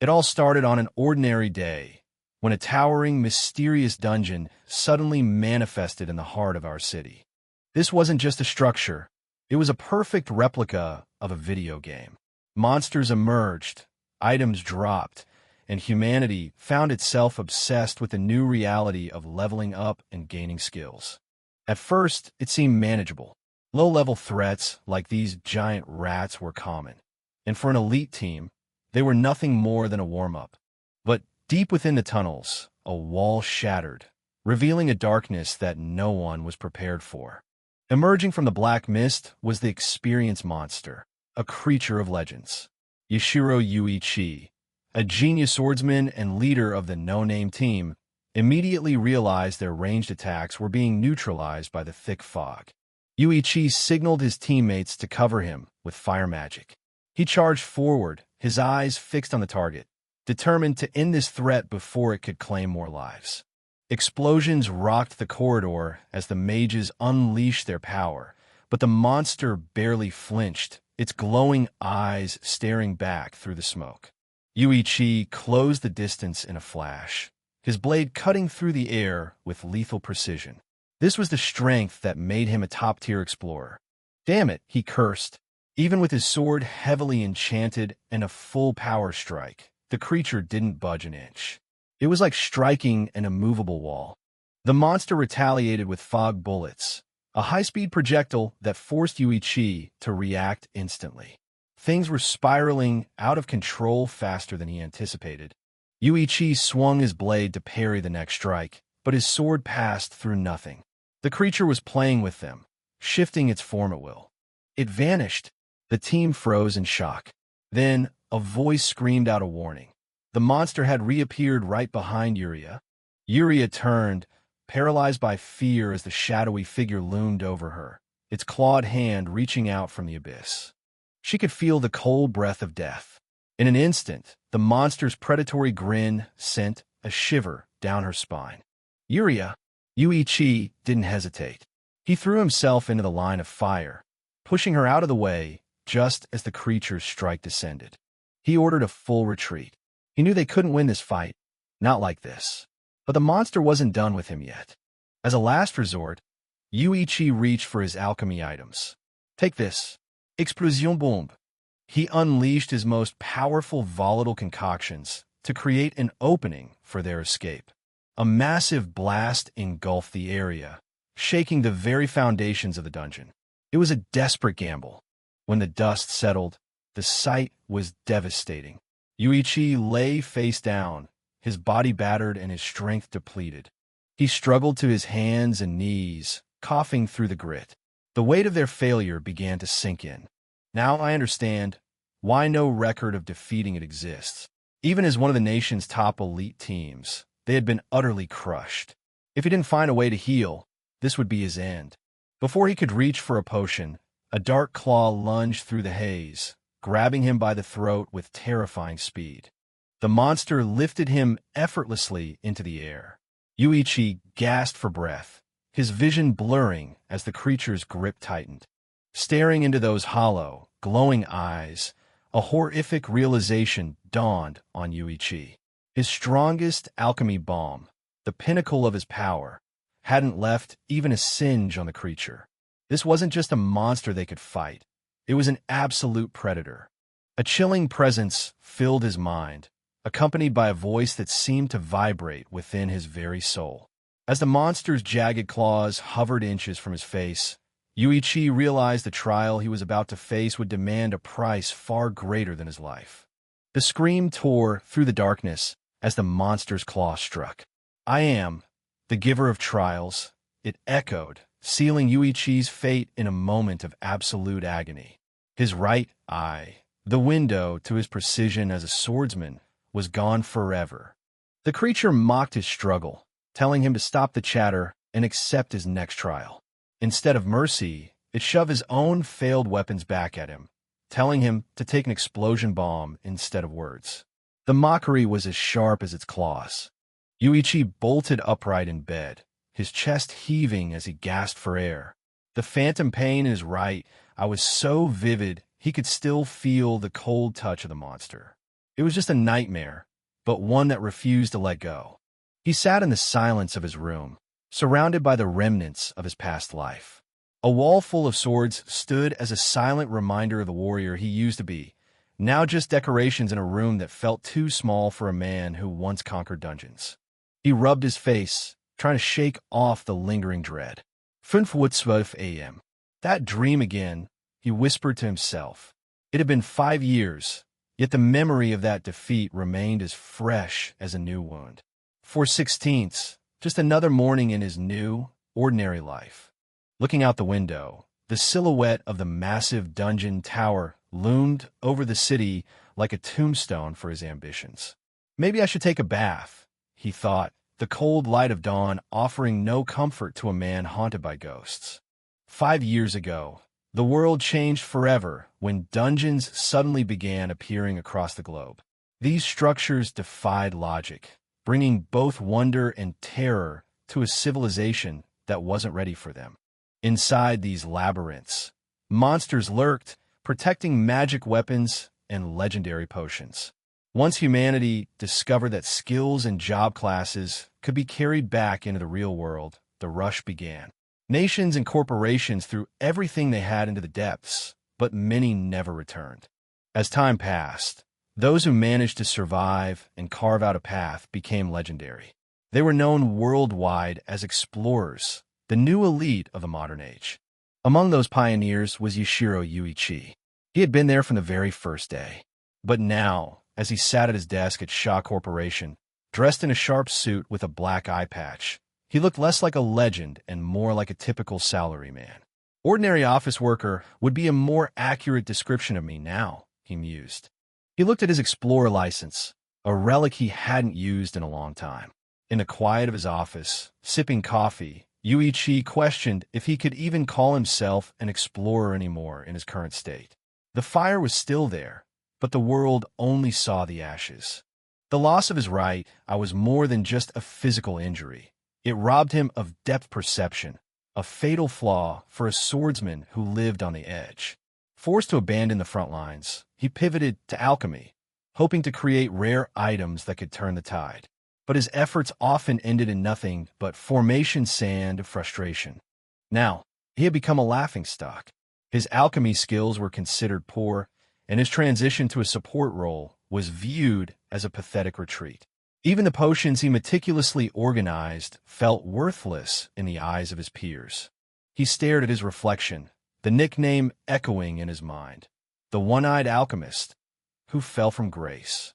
It all started on an ordinary day, when a towering, mysterious dungeon suddenly manifested in the heart of our city. This wasn't just a structure, it was a perfect replica of a video game. Monsters emerged, items dropped, and humanity found itself obsessed with the new reality of leveling up and gaining skills. At first, it seemed manageable. Low-level threats like these giant rats were common, and for an elite team, they were nothing more than a warm-up. But deep within the tunnels, a wall shattered, revealing a darkness that no one was prepared for. Emerging from the black mist was the experienced monster, a creature of legends. Yashiro Yuichi, a genius swordsman and leader of the no-name team, immediately realized their ranged attacks were being neutralized by the thick fog. Yuichi signaled his teammates to cover him with fire magic. He charged forward, his eyes fixed on the target, determined to end this threat before it could claim more lives. Explosions rocked the corridor as the mages unleashed their power, but the monster barely flinched, its glowing eyes staring back through the smoke. Yuichi closed the distance in a flash, his blade cutting through the air with lethal precision. This was the strength that made him a top-tier explorer. Damn it, he cursed. Even with his sword heavily enchanted and a full power strike, the creature didn't budge an inch. It was like striking an immovable wall. The monster retaliated with fog bullets, a high-speed projectile that forced Yuichi to react instantly. Things were spiraling out of control faster than he anticipated. Yuichi swung his blade to parry the next strike, but his sword passed through nothing. The creature was playing with them, shifting its form at will. It vanished. The team froze in shock. Then, a voice screamed out a warning. The monster had reappeared right behind Yuria. Yuria turned, paralyzed by fear as the shadowy figure loomed over her, its clawed hand reaching out from the abyss. She could feel the cold breath of death. In an instant, the monster's predatory grin sent a shiver down her spine. Yuichi didn't hesitate. He threw himself into the line of fire, pushing her out of the way just as the creature's strike descended. He ordered a full retreat. He knew they couldn't win this fight, not like this. But the monster wasn't done with him yet. As a last resort, Yuichi reached for his alchemy items. Take this. Explosion bombe. He unleashed his most powerful volatile concoctions to create an opening for their escape. A massive blast engulfed the area, shaking the very foundations of the dungeon. It was a desperate gamble. When the dust settled, the sight was devastating. Yuichi lay face down, his body battered and his strength depleted. He struggled to his hands and knees, coughing through the grit. The weight of their failure began to sink in. Now I understand why no record of defeating it exists. Even as one of the nation's top elite teams, they had been utterly crushed. If he didn't find a way to heal, this would be his end. Before he could reach for a potion, a dark claw lunged through the haze, grabbing him by the throat with terrifying speed. The monster lifted him effortlessly into the air. Yuichi gasped for breath, his vision blurring as the creature's grip tightened. Staring into those hollow, glowing eyes, a horrific realization dawned on Yuichi. His strongest alchemy bomb, the pinnacle of his power, hadn't left even a singe on the creature. This wasn't just a monster they could fight. It was an absolute predator. A chilling presence filled his mind, accompanied by a voice that seemed to vibrate within his very soul. As the monster's jagged claws hovered inches from his face, Yuichi realized the trial he was about to face would demand a price far greater than his life. The scream tore through the darkness as the monster's claw struck. "I am the giver of trials," it echoed, sealing Yuichi's fate in a moment of absolute agony. His right eye, the window to his precision as a swordsman, was gone forever. The creature mocked his struggle, telling him to stop the chatter and accept his next trial. Instead of mercy, it shoved his own failed weapons back at him, telling him to take an explosion bomb instead of words. The mockery was as sharp as its claws. Yuichi bolted upright in bed, his chest heaving as he gasped for air. The phantom pain in his right eye was so vivid he could still feel the cold touch of the monster. It was just a nightmare, but one that refused to let go. He sat in the silence of his room, surrounded by the remnants of his past life. A wall full of swords stood as a silent reminder of the warrior he used to be, now just decorations in a room that felt too small for a man who once conquered dungeons. He rubbed his face, trying to shake off the lingering dread. 5:12 a.m. That dream again, he whispered to himself. It had been 5 years, yet the memory of that defeat remained as fresh as a new wound. 4:16, just another morning in his new, ordinary life. Looking out the window, the silhouette of the massive dungeon tower loomed over the city like a tombstone for his ambitions. Maybe I should take a bath, he thought, the cold light of dawn offering no comfort to a man haunted by ghosts. 5 years ago, the world changed forever when dungeons suddenly began appearing across the globe. These structures defied logic, bringing both wonder and terror to a civilization that wasn't ready for them. Inside these labyrinths, monsters lurked, protecting magic weapons and legendary potions. Once humanity discovered that skills and job classes could be carried back into the real world, the rush began. Nations and corporations threw everything they had into the depths, but many never returned. As time passed, those who managed to survive and carve out a path became legendary. They were known worldwide as explorers, the new elite of the modern age. Among those pioneers was Yashiro Yuichi. He had been there from the very first day. But now, as he sat at his desk at Shaw Corporation, dressed in a sharp suit with a black eye patch, he looked less like a legend and more like a typical salaryman. Ordinary office worker would be a more accurate description of me now, he mused. He looked at his Explorer license, a relic he hadn't used in a long time. In the quiet of his office, sipping coffee, Yuichi questioned if he could even call himself an explorer anymore in his current state. The fire was still there, but the world only saw the ashes. The loss of his right eye was more than just a physical injury. It robbed him of depth perception, a fatal flaw for a swordsman who lived on the edge. Forced to abandon the front lines, he pivoted to alchemy, hoping to create rare items that could turn the tide. But his efforts often ended in nothing but formation sand of frustration. Now, he had become a laughingstock. His alchemy skills were considered poor, and his transition to a support role was viewed as a pathetic retreat. Even the potions he meticulously organized felt worthless in the eyes of his peers. He stared at his reflection, the nickname echoing in his mind. The one-eyed alchemist, who fell from grace.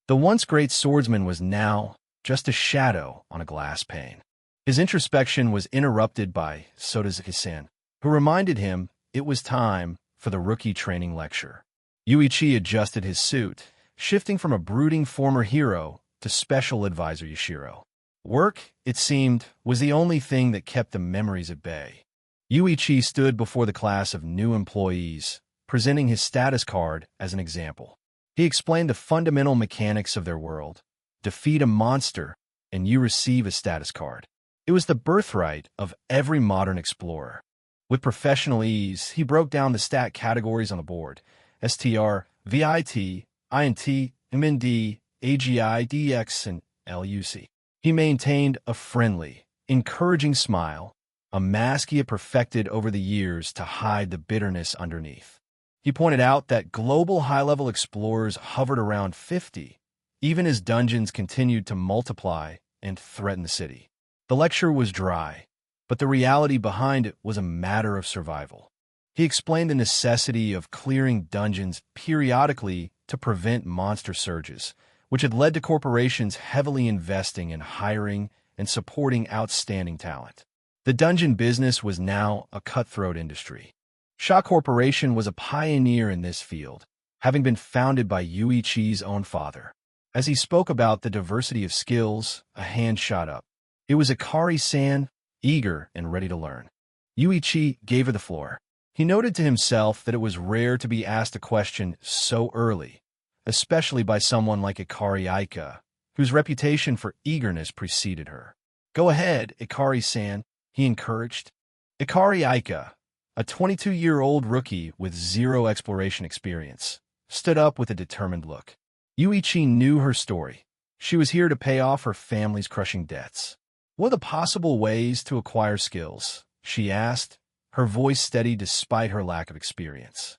The once great swordsman was now just a shadow on a glass pane. His introspection was interrupted by Sodazuki-san, who reminded him it was time for the rookie training lecture. Yuichi adjusted his suit, shifting from a brooding former hero to special advisor Yashiro. Work, it seemed, was the only thing that kept the memories at bay. Yuichi stood before the class of new employees, presenting his status card as an example. He explained the fundamental mechanics of their world. Defeat a monster, and you receive a status card. It was the birthright of every modern explorer. With professional ease, he broke down the stat categories on the board: STR, VIT, INT, MND, AGI, DX, and LUC. He maintained a friendly, encouraging smile, a mask he had perfected over the years to hide the bitterness underneath. He pointed out that global high-level explorers hovered around 50, even as dungeons continued to multiply and threaten the city. The lecture was dry, but the reality behind it was a matter of survival. He explained the necessity of clearing dungeons periodically to prevent monster surges, which had led to corporations heavily investing in hiring and supporting outstanding talent. The dungeon business was now a cutthroat industry. Shaw Corporation was a pioneer in this field, having been founded by Yuichi's own father. As he spoke about the diversity of skills, a hand shot up. It was Akari-san, eager and ready to learn. Yuichi gave her the floor. He noted to himself that it was rare to be asked a question so early, especially by someone like Ikari Aika, whose reputation for eagerness preceded her. "Go ahead, Ikari-san," he encouraged. Ikari Aika, a 22-year-old rookie with zero exploration experience, stood up with a determined look. Yuichi knew her story. She was here to pay off her family's crushing debts. What are the possible ways to acquire skills? She asked, her voice steady despite her lack of experience.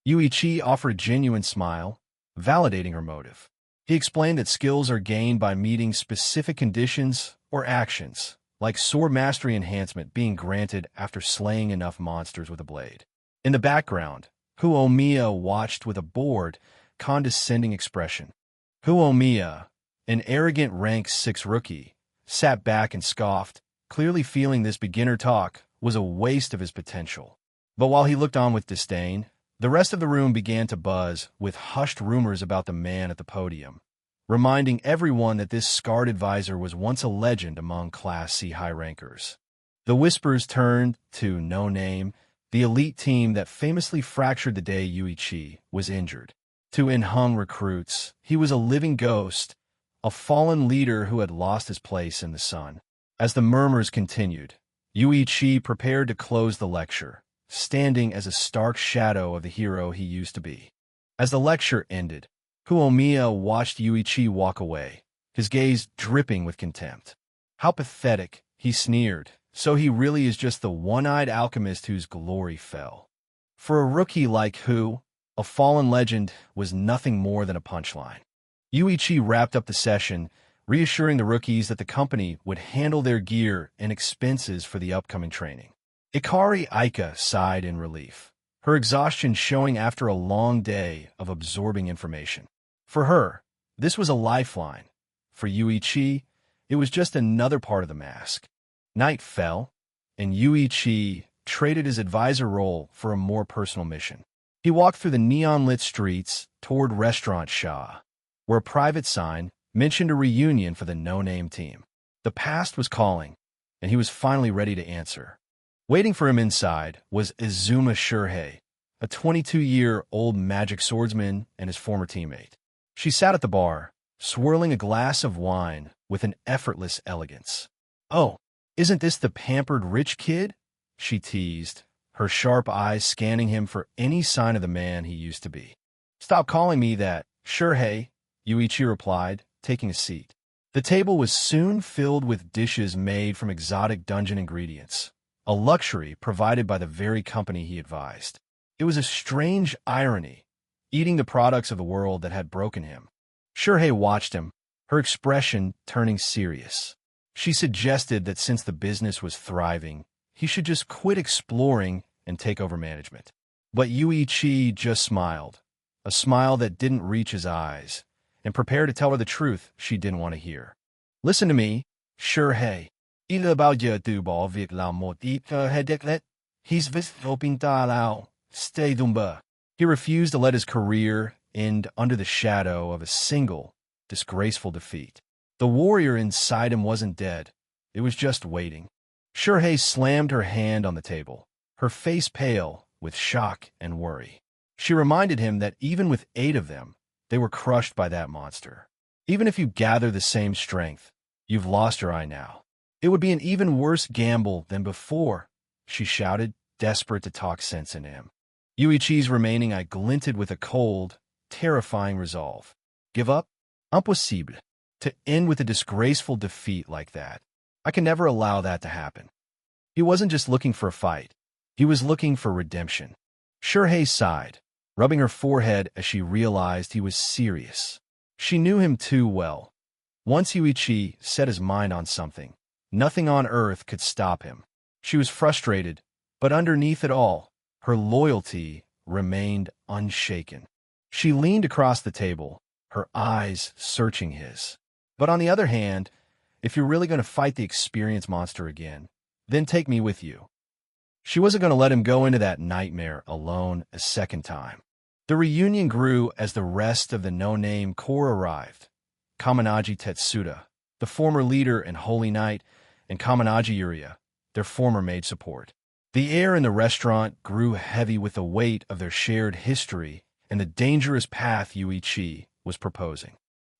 Yuichi offered a genuine smile, validating her motive. He explained that skills are gained by meeting specific conditions or actions, like sword mastery enhancement being granted after slaying enough monsters with a blade. In the background, Huomiya watched with a bored, condescending expression. Huomiya, an arrogant rank 6 rookie, sat back and scoffed, clearly feeling this beginner talk was a waste of his potential. But while he looked on with disdain, the rest of the room began to buzz with hushed rumors about the man at the podium, reminding everyone that this scarred advisor was once a legend among Class C high-rankers. The whispers turned to No Name, the elite team that famously fractured the day Yuichi was injured. To In-hung recruits, he was a living ghost, a fallen leader who had lost his place in the sun. As the murmurs continued, Yuichi prepared to close the lecture, standing as a stark shadow of the hero he used to be. As the lecture ended, Huomiya watched Yuichi walk away, his gaze dripping with contempt. How pathetic, he sneered. So he really is just the one-eyed alchemist whose glory fell. For a rookie like Hu, a fallen legend was nothing more than a punchline. Yuichi wrapped up the session, reassuring the rookies that the company would handle their gear and expenses for the upcoming training. Ikari Aika sighed in relief, her exhaustion showing after a long day of absorbing information. For her, this was a lifeline. For Yuichi, it was just another part of the mask. Night fell, and Yuichi traded his advisor role for a more personal mission. He walked through the neon-lit streets toward Restaurant Shah, where a private sign mentioned a reunion for the no-name team. The past was calling, and he was finally ready to answer. Waiting for him inside was Izuma Shurhei, a 22-year-old magic swordsman and his former teammate. She sat at the bar, swirling a glass of wine with an effortless elegance. "Oh, isn't this the pampered rich kid?" she teased, her sharp eyes scanning him for any sign of the man he used to be. "Stop calling me that, Shurhei," Yuichi replied, taking a seat. The table was soon filled with dishes made from exotic dungeon ingredients, a luxury provided by the very company he advised. It was a strange irony, eating the products of the world that had broken him. Shurhei watched him, her expression turning serious. She suggested that since the business was thriving, he should just quit exploring and take over management. But Yuichi just smiled, a smile that didn't reach his eyes, and prepared to tell her the truth she didn't want to hear. "Listen to me, Shurhei. Il about je dubo avec la modite hedeklet. He's hoping dalao. Stay dumba." He refused to let his career end under the shadow of a single, disgraceful defeat. The warrior inside him wasn't dead. It was just waiting. Shurhei slammed her hand on the table, her face pale with shock and worry. She reminded him that even with 8 of them, they were crushed by that monster. Even if you gather the same strength, you've lost your eye now. It would be an even worse gamble than before, she shouted, desperate to talk sense into him. Yuichi's remaining eye glinted with a cold, terrifying resolve. Give up? Impossible. To end with a disgraceful defeat like that. I can never allow that to happen. He wasn't just looking for a fight. He was looking for redemption. Shurhei sighed, rubbing her forehead as she realized he was serious. She knew him too well. Once Yuichi set his mind on something, nothing on earth could stop him. She was frustrated, but underneath it all, her loyalty remained unshaken. She leaned across the table, her eyes searching his. But on the other hand, if you're really going to fight the experience monster again, then take me with you. She wasn't going to let him go into that nightmare alone a second time. The reunion grew as the rest of the no-name core arrived. Kaminaji Tetsuda, the former leader and Holy Knight, and Kaminaji Uriya, their former maid support. The air in the restaurant grew heavy with the weight of their shared history and the dangerous path Yuichi was proposing.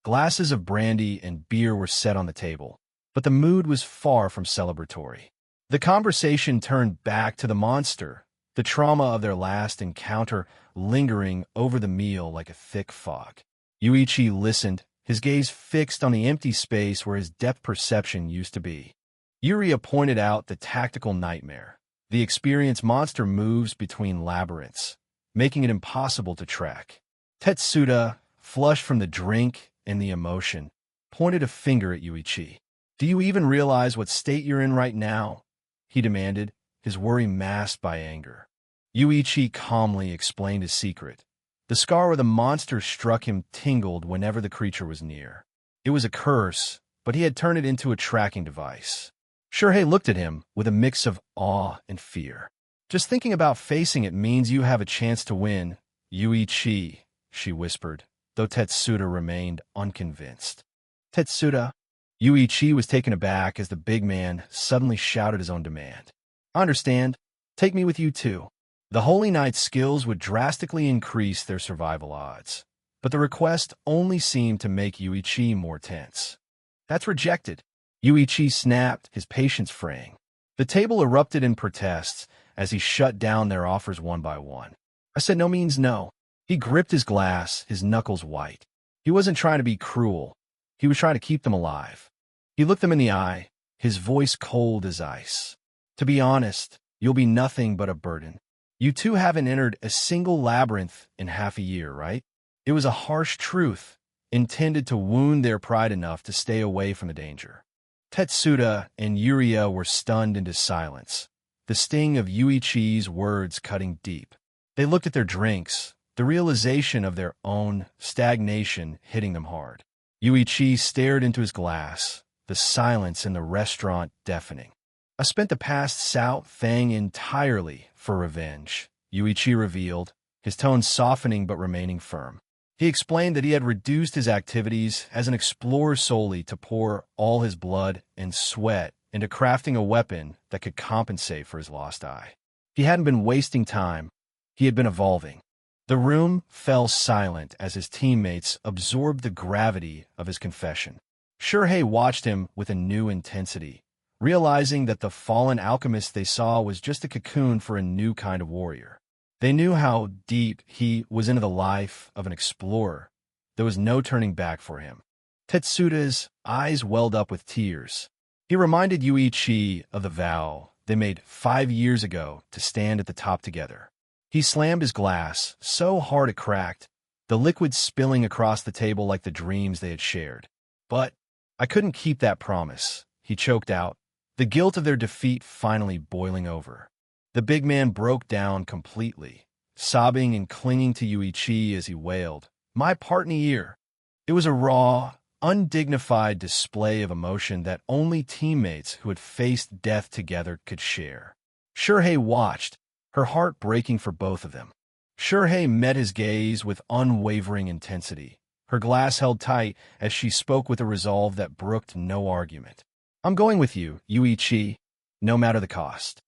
Glasses of brandy and beer were set on the table, but the mood was far from celebratory. The conversation turned back to the monster, the trauma of their last encounter lingering over the meal like a thick fog. Yuichi listened, his gaze fixed on the empty space where his depth perception used to be. Yuria pointed out the tactical nightmare. The experienced monster moves between labyrinths, making it impossible to track. Tetsuda, flushed from the drink and the emotion, pointed a finger at Yuichi. "Do you even realize what state you're in right now?" he demanded, his worry masked by anger. Yuichi calmly explained his secret. The scar where the monster struck him tingled whenever the creature was near. It was a curse, but he had turned it into a tracking device. Shurhei looked at him with a mix of awe and fear. "Just thinking about facing it means you have a chance to win, Yuichi," she whispered, though Tetsuda remained unconvinced. "Tetsuda?" Yuichi was taken aback as the big man suddenly shouted his own demand. "I understand. Take me with you too." The Holy Knight's skills would drastically increase their survival odds, but the request only seemed to make Yuichi more tense. "That's rejected." Yuichi snapped, his patience fraying. The table erupted in protests as he shut down their offers one by one. "I said no means no." He gripped his glass, his knuckles white. He wasn't trying to be cruel. He was trying to keep them alive. He looked them in the eye, his voice cold as ice. "To be honest, you'll be nothing but a burden. You two haven't entered a single labyrinth in half a year, right?" It was a harsh truth, intended to wound their pride enough to stay away from the danger. Tetsuda and Yuria were stunned into silence, the sting of Yuichi's words cutting deep. They looked at their drinks, the realization of their own stagnation hitting them hard. Yuichi stared into his glass, the silence in the restaurant deafening. "I spent the past Sao Thang entirely for revenge," Yuichi revealed, his tone softening but remaining firm. He explained that he had reduced his activities as an explorer solely to pour all his blood and sweat into crafting a weapon that could compensate for his lost eye. He hadn't been wasting time, he had been evolving. The room fell silent as his teammates absorbed the gravity of his confession. Shurhei watched him with a new intensity, realizing that the fallen alchemist they saw was just a cocoon for a new kind of warrior. They knew how deep he was into the life of an explorer. There was no turning back for him. Tetsuda's eyes welled up with tears. He reminded Yuichi of the vow they made 5 years ago to stand at the top together. He slammed his glass so hard it cracked, the liquid spilling across the table like the dreams they had shared. "But I couldn't keep that promise," he choked out, the guilt of their defeat finally boiling over. The big man broke down completely, sobbing and clinging to Yuichi as he wailed, "My part in a year." It was a raw, undignified display of emotion that only teammates who had faced death together could share. Shurhei watched, her heart breaking for both of them. Shurhei met his gaze with unwavering intensity, her glass held tight as she spoke with a resolve that brooked no argument. "I'm going with you, Yuichi, no matter the cost."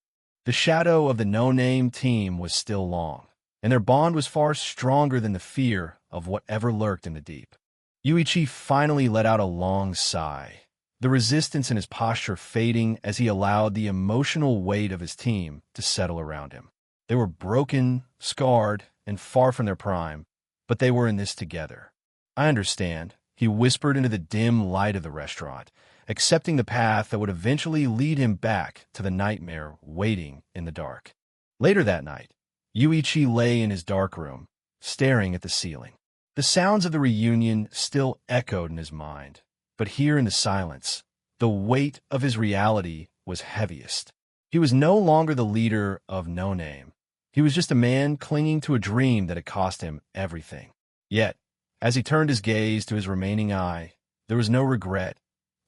The shadow of the no-name team was still long, and their bond was far stronger than the fear of whatever lurked in the deep. Yuichi finally let out a long sigh, the resistance in his posture fading as he allowed the emotional weight of his team to settle around him. They were broken, scarred, and far from their prime, but they were in this together. "I understand," he whispered into the dim light of the restaurant, accepting the path that would eventually lead him back to the nightmare waiting in the dark. Later that night, Yuichi lay in his dark room, staring at the ceiling. The sounds of the reunion still echoed in his mind, but here in the silence, the weight of his reality was heaviest. He was no longer the leader of No Name. He was just a man clinging to a dream that had cost him everything. Yet, as he turned his gaze to his remaining eye, there was no regret,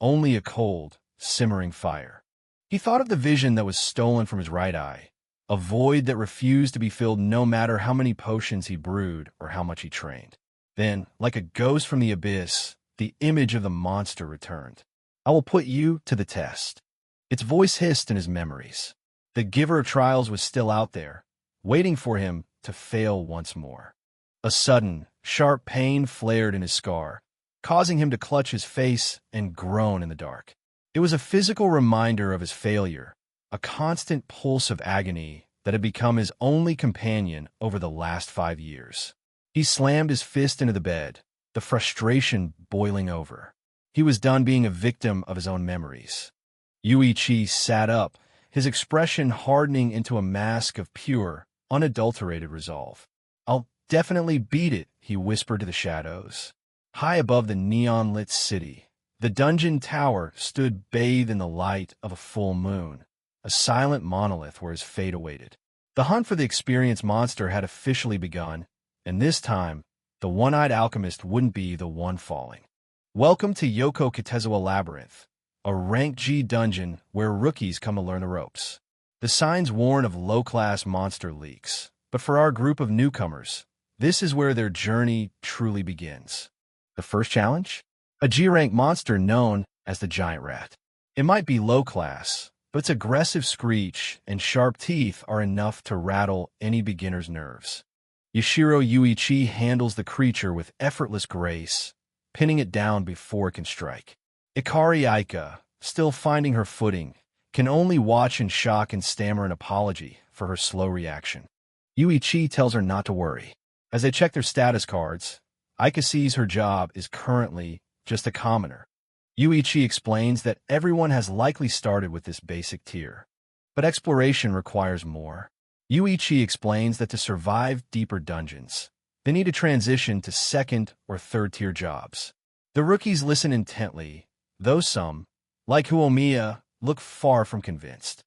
only a cold, simmering fire. He thought of the vision that was stolen from his right eye, a void that refused to be filled no matter how many potions he brewed or how much he trained. Then, like a ghost from the abyss, the image of the monster returned. "I will put you to the test." Its voice hissed in his memories. The giver of trials was still out there, waiting for him to fail once more. A sudden, sharp pain flared in his scar, causing him to clutch his face and groan in the dark. It was a physical reminder of his failure, a constant pulse of agony that had become his only companion over the last 5 years. He slammed his fist into the bed, the frustration boiling over. He was done being a victim of his own memories. Yuichi sat up, his expression hardening into a mask of pure, unadulterated resolve. "I'll definitely beat it," he whispered to the shadows. High above the neon-lit city, the dungeon tower stood bathed in the light of a full moon, a silent monolith where his fate awaited. The hunt for the experienced monster had officially begun, and this time, the one-eyed alchemist wouldn't be the one falling. Welcome to Yoko Kitezawa Labyrinth, a rank G dungeon where rookies come to learn the ropes. The signs warn of low-class monster leaks, but for our group of newcomers, this is where their journey truly begins. The first challenge? A G-rank monster known as the Giant Rat. It might be low-class, but its aggressive screech and sharp teeth are enough to rattle any beginner's nerves. Yashiro Yuichi handles the creature with effortless grace, pinning it down before it can strike. Ikari Aika, still finding her footing, can only watch in shock and stammer an apology for her slow reaction. Yuichi tells her not to worry. As they check their status cards, Aika sees her job is currently just a commoner. Yuichi explains that everyone has likely started with this basic tier, but exploration requires more. Yuichi explains that to survive deeper dungeons, they need to transition to second or third tier jobs. The rookies listen intently, though some, like Huomiya, look far from convinced.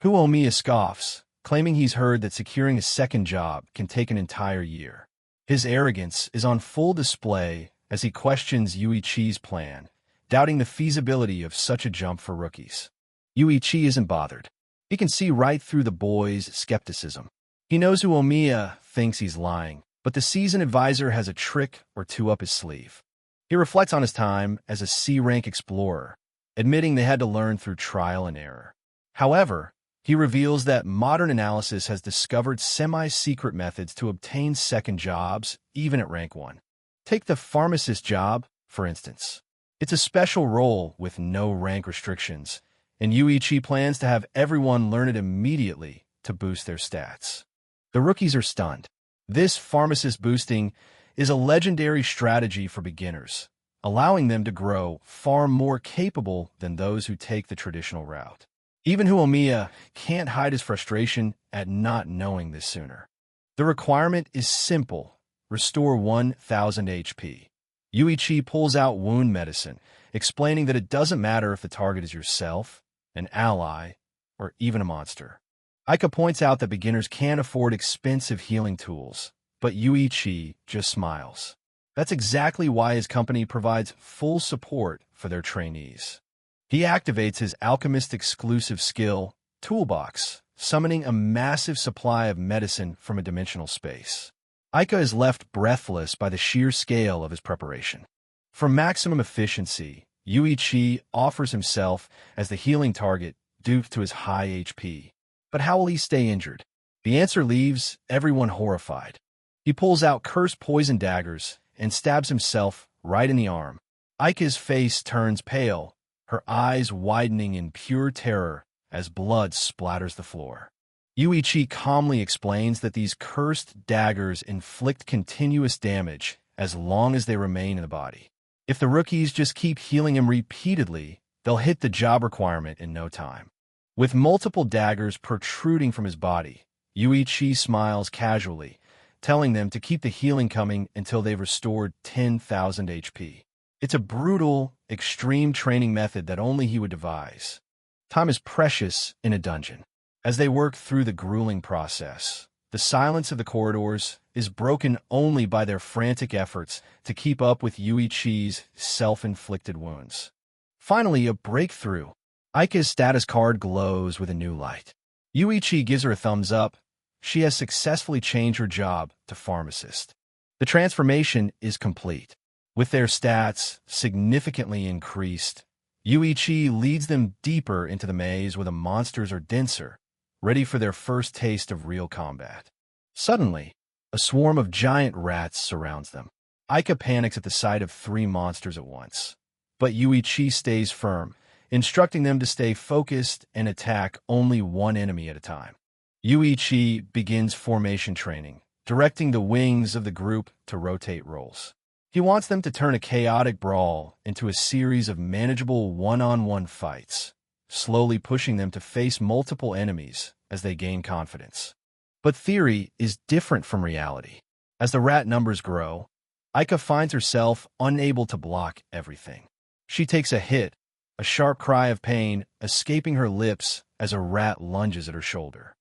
Huomiya scoffs, claiming he's heard that securing a second job can take an entire year. His arrogance is on full display as he questions Yuichi's plan, doubting the feasibility of such a jump for rookies. Yuichi isn't bothered. He can see right through the boy's skepticism. He knows Huomiya thinks he's lying, but the seasoned advisor has a trick or two up his sleeve. He reflects on his time as a C-rank explorer, admitting they had to learn through trial and error. However, he reveals that modern analysis has discovered semi-secret methods to obtain second jobs, even at rank 1. Take the pharmacist job, for instance. It's a special role with no rank restrictions, and Yuichi plans to have everyone learn it immediately to boost their stats. The rookies are stunned. This pharmacist boosting is a legendary strategy for beginners, allowing them to grow far more capable than those who take the traditional route. Even Huomiya can't hide his frustration at not knowing this sooner. The requirement is simple: restore 1,000 HP. Yuichi pulls out wound medicine, explaining that it doesn't matter if the target is yourself, an ally, or even a monster. Aika points out that beginners can't afford expensive healing tools, but Yuichi just smiles. That's exactly why his company provides full support for their trainees. He activates his alchemist-exclusive skill, Toolbox, summoning a massive supply of medicine from a dimensional space. Aika is left breathless by the sheer scale of his preparation. For maximum efficiency, Yuichi offers himself as the healing target due to his high HP. But how will he stay injured? The answer leaves everyone horrified. He pulls out cursed poison daggers and stabs himself right in the arm. Aika's face turns pale, her eyes widening in pure terror as blood splatters the floor. Yuichi calmly explains that these cursed daggers inflict continuous damage as long as they remain in the body. If the rookies just keep healing him repeatedly, they'll hit the job requirement in no time. With multiple daggers protruding from his body, Yuichi smiles casually, telling them to keep the healing coming until they've restored 10,000 HP. It's a brutal, extreme training method that only he would devise. Time is precious in a dungeon. As they work through the grueling process, the silence of the corridors is broken only by their frantic efforts to keep up with Yuichi's self-inflicted wounds. Finally, a breakthrough. Aika's status card glows with a new light. Yuichi gives her a thumbs up. She has successfully changed her job to pharmacist. The transformation is complete. With their stats significantly increased, Yuichi leads them deeper into the maze where the monsters are denser, ready for their first taste of real combat. Suddenly, a swarm of giant rats surrounds them. Aika panics at the sight of 3 monsters at once, but Yuichi stays firm, instructing them to stay focused and attack only one enemy at a time. Yuichi begins formation training, directing the wings of the group to rotate roles. He wants them to turn a chaotic brawl into a series of manageable one-on-one fights, slowly pushing them to face multiple enemies as they gain confidence. But theory is different from reality. As the rat numbers grow, Aika finds herself unable to block everything. She takes a hit, a sharp cry of pain escaping her lips as a rat lunges at her shoulder.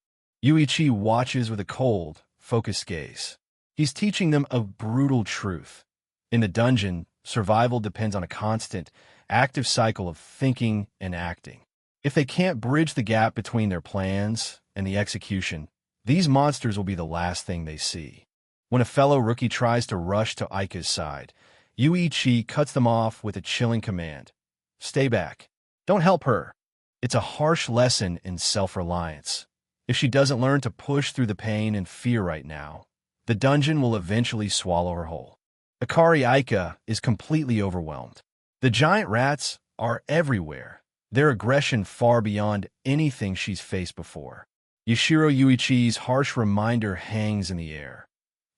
Yuichi watches with a cold, focused gaze. He's teaching them a brutal truth. In the dungeon, survival depends on a constant, active cycle of thinking and acting. If they can't bridge the gap between their plans and the execution, these monsters will be the last thing they see. When a fellow rookie tries to rush to Aika's side, Yuichi cuts them off with a chilling command. Stay back. Don't help her. It's a harsh lesson in self-reliance. If she doesn't learn to push through the pain and fear right now, the dungeon will eventually swallow her whole. Akari Aika is completely overwhelmed. The giant rats are everywhere, their aggression far beyond anything she's faced before. Yashiro Yuichi's harsh reminder hangs in the air.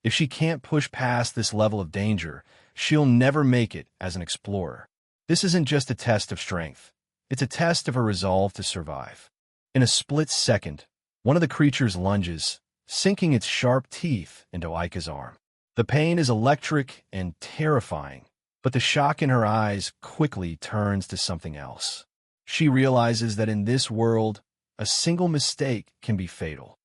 If she can't push past this level of danger, she'll never make it as an explorer. This isn't just a test of strength. It's a test of her resolve to survive. In a split second, one of the creatures lunges, sinking its sharp teeth into Aika's arm. The pain is electric and terrifying, but the shock in her eyes quickly turns to something else. She realizes that in this world, a single mistake can be fatal.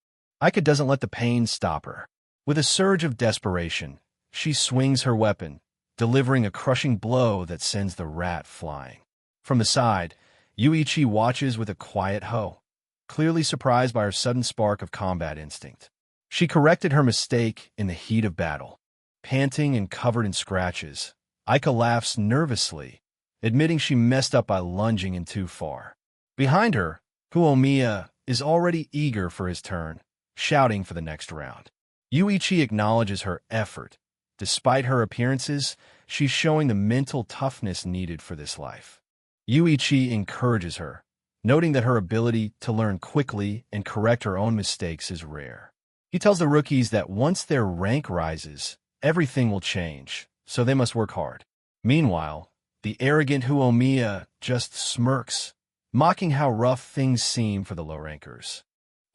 Aika doesn't let the pain stop her. With a surge of desperation, she swings her weapon, delivering a crushing blow that sends the rat flying. From the side, Yuichi watches with a quiet hoe, clearly surprised by her sudden spark of combat instinct. She corrected her mistake in the heat of battle. Panting and covered in scratches, Aika laughs nervously, admitting she messed up by lunging in too far. Behind her, Kuomiya is already eager for his turn, shouting for the next round. Yuichi acknowledges her effort. Despite her appearances, she's showing the mental toughness needed for this life. Yuichi encourages her, noting that her ability to learn quickly and correct her own mistakes is rare. He tells the rookies that once their rank rises, everything will change, so they must work hard. Meanwhile, the arrogant Huomiya just smirks, mocking how rough things seem for the low-rankers.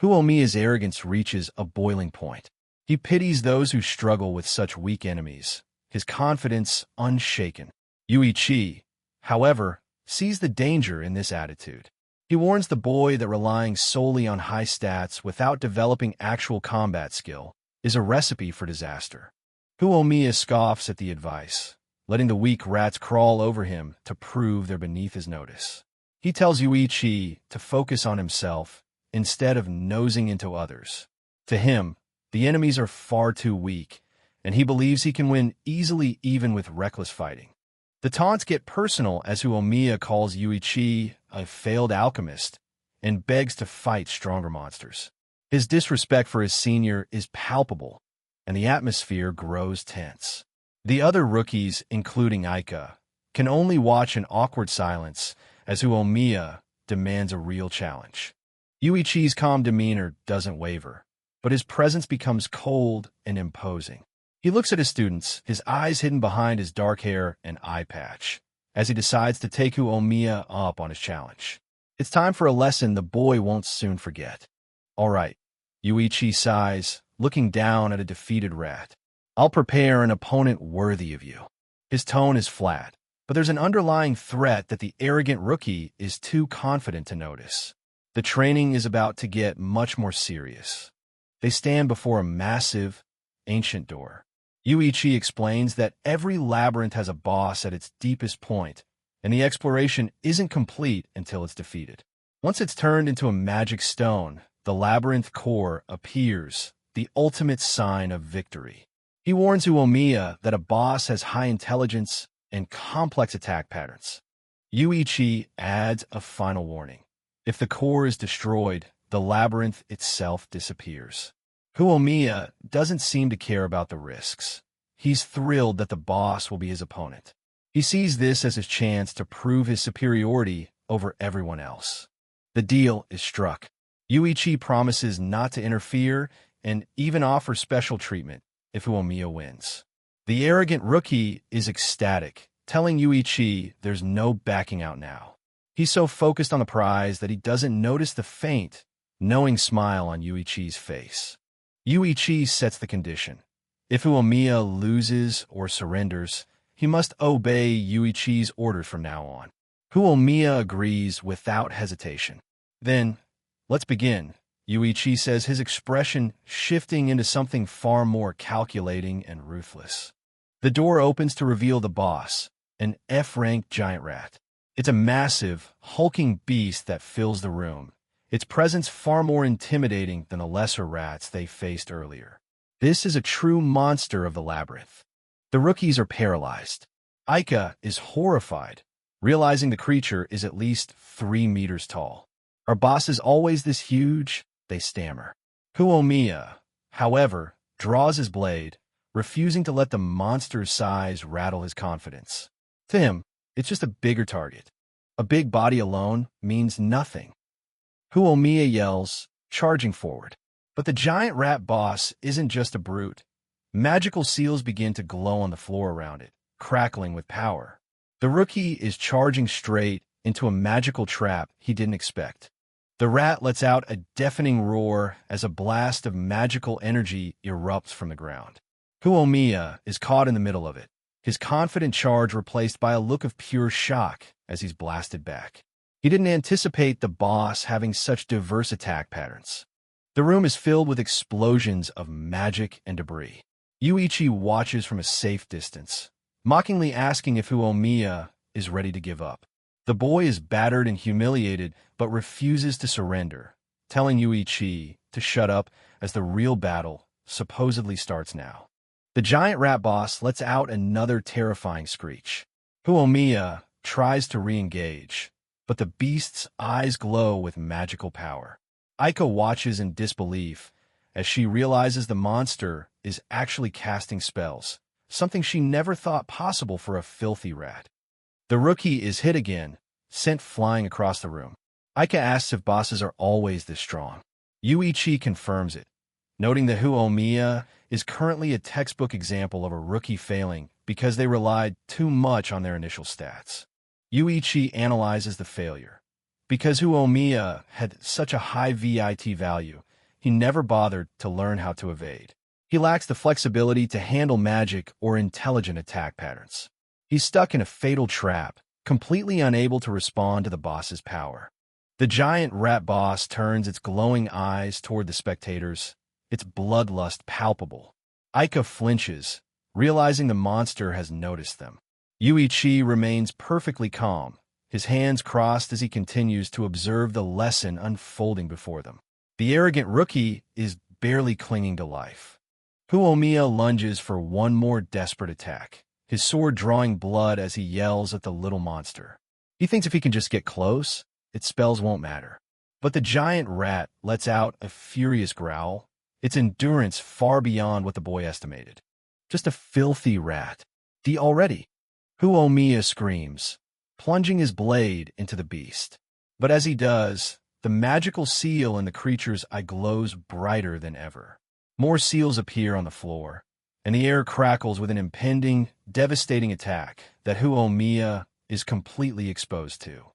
Huomiya's arrogance reaches a boiling point. He pities those who struggle with such weak enemies, his confidence unshaken. Yuichi, however, sees the danger in this attitude. He warns the boy that relying solely on high stats without developing actual combat skill is a recipe for disaster. Huomiya scoffs at the advice, letting the weak rats crawl over him to prove they're beneath his notice. He tells Yuichi to focus on himself instead of nosing into others. To him, the enemies are far too weak, and he believes he can win easily even with reckless fighting. The taunts get personal as Huomiya calls Yuichi a failed alchemist and begs to fight stronger monsters. His disrespect for his senior is palpable, and the atmosphere grows tense. The other rookies, including Aika, can only watch in awkward silence as Huomiya demands a real challenge. Yuichi's calm demeanor doesn't waver, but his presence becomes cold and imposing. He looks at his students, his eyes hidden behind his dark hair and eye patch, as he decides to take Huomiya up on his challenge. It's time for a lesson the boy won't soon forget. All right, Yuichi sighs, looking down at a defeated rat. I'll prepare an opponent worthy of you. His tone is flat, but there's an underlying threat that the arrogant rookie is too confident to notice. The training is about to get much more serious. They stand before a massive, ancient door. Yuichi explains that every labyrinth has a boss at its deepest point, and the exploration isn't complete until it's defeated. Once it's turned into a magic stone, the labyrinth core appears, the ultimate sign of victory. He warns Huomiya that a boss has high intelligence and complex attack patterns. Yuichi adds a final warning. If the core is destroyed, the labyrinth itself disappears. Huomiya doesn't seem to care about the risks. He's thrilled that the boss will be his opponent. He sees this as his chance to prove his superiority over everyone else. The deal is struck. Yuichi promises not to interfere and even offers special treatment if Huomiya wins. The arrogant rookie is ecstatic, telling Yuichi there's no backing out now. He's so focused on the prize that he doesn't notice the faint, knowing smile on Yuichi's face. Yuichi sets the condition. If Uomiya loses or surrenders, he must obey Yuichi's orders from now on. Uomiya agrees without hesitation. Then, let's begin, Yuichi says, his expression shifting into something far more calculating and ruthless. The door opens to reveal the boss, an F-ranked giant rat. It's a massive, hulking beast that fills the room, its presence far more intimidating than the lesser rats they faced earlier. This is a true monster of the labyrinth. The rookies are paralyzed. Aika is horrified, realizing the creature is at least 3 meters tall. Our boss is always this huge, they stammer. Uomiya, however, draws his blade, refusing to let the monster's size rattle his confidence. To him, it's just a bigger target. A big body alone means nothing. Uomiya yells, charging forward. But the giant rat boss isn't just a brute. Magical seals begin to glow on the floor around it, crackling with power. The rookie is charging straight into a magical trap he didn't expect. The rat lets out a deafening roar as a blast of magical energy erupts from the ground. Uomiya is caught in the middle of it, his confident charge replaced by a look of pure shock as he's blasted back. He didn't anticipate the boss having such diverse attack patterns. The room is filled with explosions of magic and debris. Yuichi watches from a safe distance, mockingly asking if Uomiya is ready to give up. The boy is battered and humiliated, but refuses to surrender, telling Yuichi to shut up as the real battle supposedly starts now. The giant rat boss lets out another terrifying screech. Uomiya tries to re-engage, but the beast's eyes glow with magical power. Aika watches in disbelief as she realizes the monster is actually casting spells, something she never thought possible for a filthy rat. The rookie is hit again, sent flying across the room. Aika asks if bosses are always this strong. Yuichi confirms it, noting that Uomiya is currently a textbook example of a rookie failing because they relied too much on their initial stats. Yuichi analyzes the failure. Because Uomiya had such a high VIT value, he never bothered to learn how to evade. He lacks the flexibility to handle magic or intelligent attack patterns. He's stuck in a fatal trap, completely unable to respond to the boss's power. The giant rat boss turns its glowing eyes toward the spectators, its bloodlust palpable. Aika flinches, realizing the monster has noticed them. Yuichi remains perfectly calm, his hands crossed as he continues to observe the lesson unfolding before them. The arrogant rookie is barely clinging to life. Uomiya lunges for one more desperate attack, his sword drawing blood as he yells at the little monster. He thinks if he can just get close, its spells won't matter. But the giant rat lets out a furious growl, its endurance far beyond what the boy estimated. Just a filthy rat. Already. Uomiya screams, plunging his blade into the beast. But as he does, the magical seal in the creature's eye glows brighter than ever. More seals appear on the floor, and the air crackles with an impending, devastating attack that Uomiya is completely exposed to.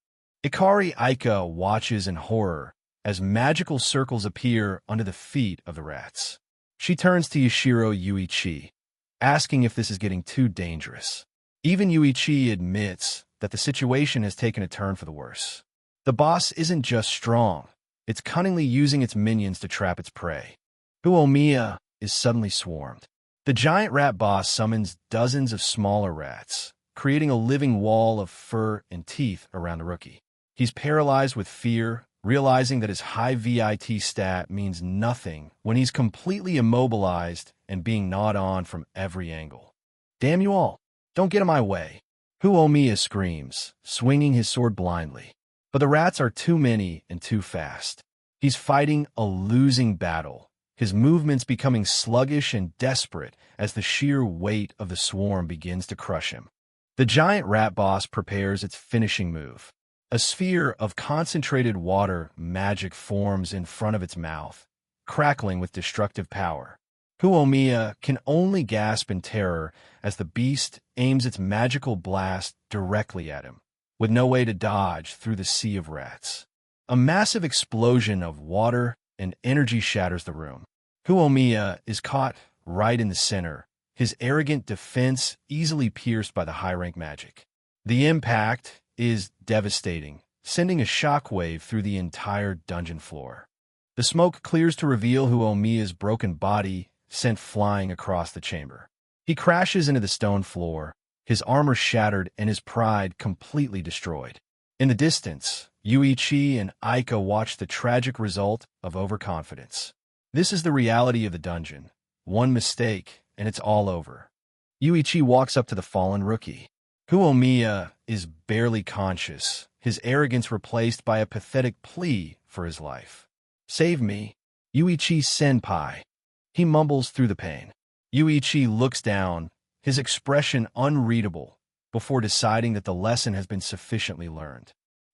Ikari Aika watches in horror as magical circles appear under the feet of the rats. She turns to Yashiro Yuichi, asking if this is getting too dangerous. Even Yuichi admits that the situation has taken a turn for the worse. The boss isn't just strong, it's cunningly using its minions to trap its prey. Uomiya is suddenly swarmed. The giant rat boss summons dozens of smaller rats, creating a living wall of fur and teeth around the rookie. He's paralyzed with fear, realizing that his high VIT stat means nothing when he's completely immobilized and being gnawed on from every angle. Damn you all, don't get in my way. Uomiya screams, swinging his sword blindly. But the rats are too many and too fast. He's fighting a losing battle, his movements becoming sluggish and desperate as the sheer weight of the swarm begins to crush him. The giant rat boss prepares its finishing move. A sphere of concentrated water magic forms in front of its mouth, crackling with destructive power. Kuomiya can only gasp in terror as the beast aims its magical blast directly at him, with no way to dodge through the sea of rats. A massive explosion of water and energy shatters the room. Kuomiya is caught right in the center, his arrogant defense easily pierced by the high-rank magic. The impact is devastating, sending a shockwave through the entire dungeon floor. The smoke clears to reveal Kuomiya's broken body sent flying across the chamber. He crashes into the stone floor, his armor shattered and his pride completely destroyed. In the distance, Yuichi and Aika watch the tragic result of overconfidence. This is the reality of the dungeon. One mistake, and it's all over. Yuichi walks up to the fallen rookie. Kuomiya is barely conscious, his arrogance replaced by a pathetic plea for his life. "Save me, Yuichi-senpai." He mumbles through the pain. Yuichi looks down, his expression unreadable, before deciding that the lesson has been sufficiently learned.